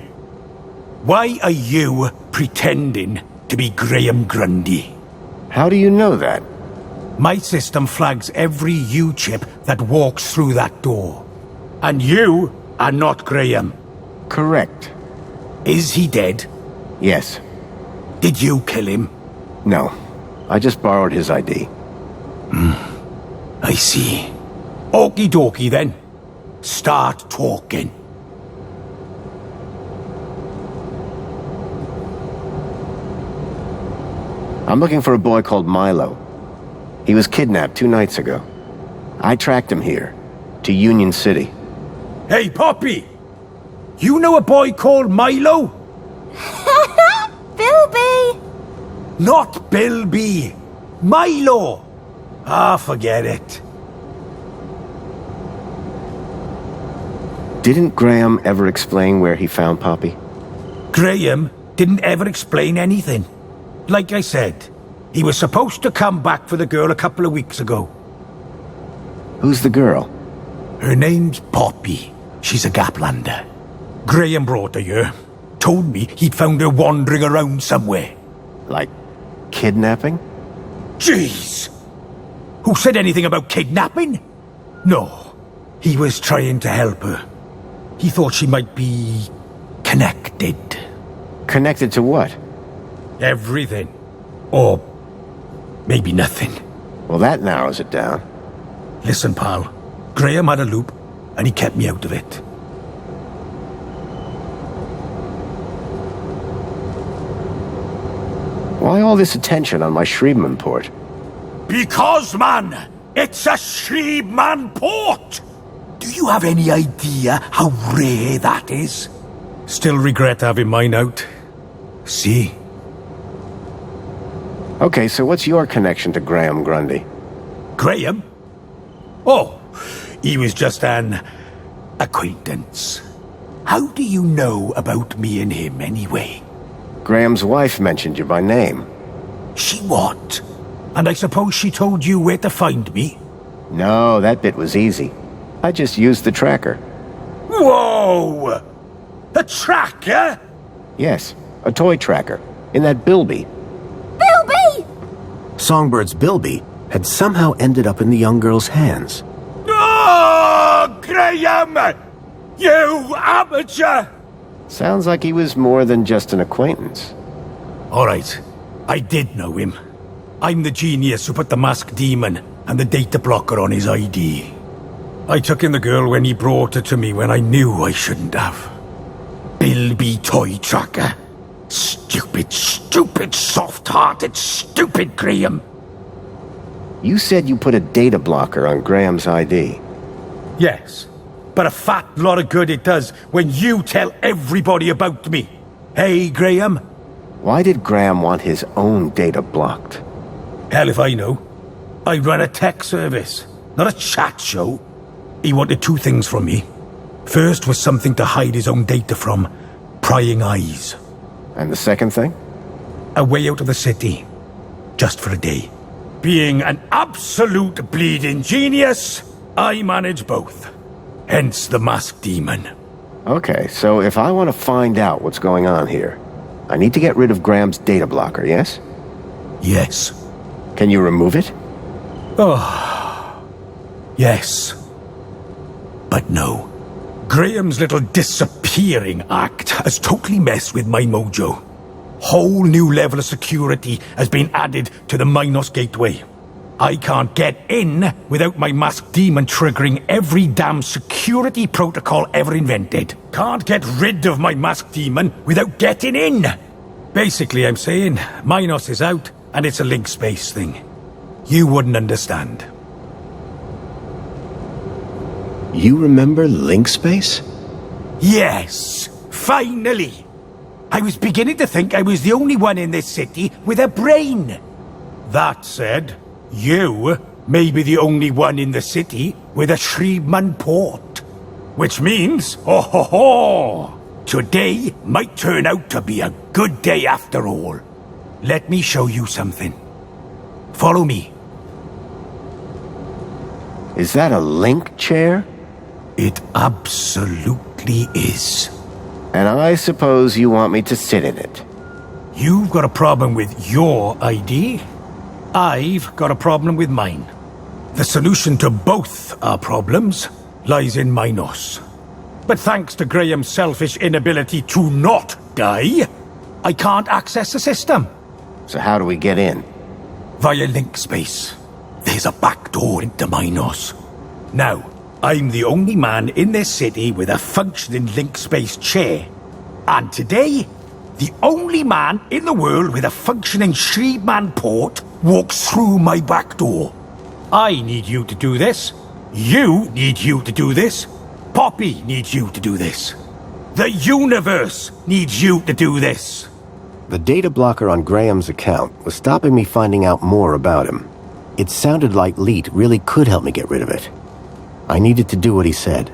Why are you pretending to be Graham Grundy?
How do you know that?
My system flags every U-chip that walks through that door. And you are not Graham.
Correct.
Is he dead?
Yes.
Did you kill him?
No. I just borrowed his ID.
I see. Okie dokie then. Start talking.
I'm looking for a boy called Milo. He was kidnapped 2 nights ago. I tracked him here, to Union City.
Hey, Poppy! You know a boy called Milo?
Bilby!
Not Bilby! Milo! Ah, forget it.
Didn't Graham ever explain where he found Poppy?
Graham didn't ever explain anything. Like I said, he was supposed to come back for the girl a couple of weeks ago.
Who's the girl?
Her name's Poppy. She's a Gaplander. Graham brought her here. Told me he'd found her wandering around somewhere.
Like kidnapping?
Jeez! Who said anything about kidnapping? No. He was trying to help her. He thought she might be... connected.
Connected to what?
Everything. Or... maybe nothing.
Well, that narrows it down.
Listen, pal. Graham had a loop, and he kept me out of it.
Why all this attention on my Shriebman port?
Because, man! It's a Shriebman port! Do you have any idea how rare that is? Still regret having mine out. See?
Okay, so what's your connection to Graham Grundy?
Graham? Oh, he was just an acquaintance. How do you know about me and him, anyway?
Graham's wife mentioned you by name.
She what? And I suppose she told you where to find me?
No, that bit was easy. I just used the tracker.
Whoa! A tracker?
Yes, a toy tracker. In that Bilby.
Bilby!
Songbird's Bilby had somehow ended up in the young girl's hands.
Oh, Graham! You amateur!
Sounds like he was more than just an acquaintance.
All right, I did know him. I'm the genius who put the masked demon and the data blocker on his ID. I took in the girl when he brought her to me when I knew I shouldn't have. Bilby toy tracker. Stupid, stupid, soft-hearted, stupid Graham.
You said you put a data blocker on Graham's ID.
Yes, but a fat lot of good it does when you tell everybody about me. Hey, Graham?
Why did Graham want his own data blocked?
Hell if I know. I run a tech service, not a chat show. He wanted two things from me. First was something to hide his own data from. Prying eyes.
And the second thing?
A way out of the city. Just for a day. Being an absolute bleeding genius, I manage both. Hence the masked demon.
Okay, so if I want to find out what's going on here, I need to get rid of Graham's data blocker, yes?
Yes.
Can you remove it?
Oh. Yes. But no. Graham's little disappearing act has totally messed with my mojo. Whole new level of security has been added to the Minos gateway. I can't get in without my masked demon triggering every damn security protocol ever invented. Can't get rid of my masked demon without getting in. Basically, I'm saying Minos is out and it's a link space thing. You wouldn't understand.
You remember link space?
Yes, finally. I was beginning to think I was the only one in this city with a brain. That said, you may be the only one in the city with a Shriebman port. Which means, oh ho ho, today might turn out to be a good day after all. Let me show you something. Follow me.
Is that a link chair?
It absolutely is.
And I suppose you want me to sit in it.
You've got a problem with your ID. I've got a problem with mine. The solution to both our problems lies in Minos. But thanks to Graham's selfish inability to not die, I can't access the system.
So how do we get in?
Via link space. There's a back door into Minos. Now, I'm the only man in this city with a functioning link space chair. And today, the only man in the world with a functioning Shriebman port walks through my back door. I need you to do this. You need you to do this. Poppy needs you to do this. The universe needs you to do this.
The data blocker on Graham's account was stopping me finding out more about him. It sounded like Leet really could help me get rid of it. I needed to do what he said.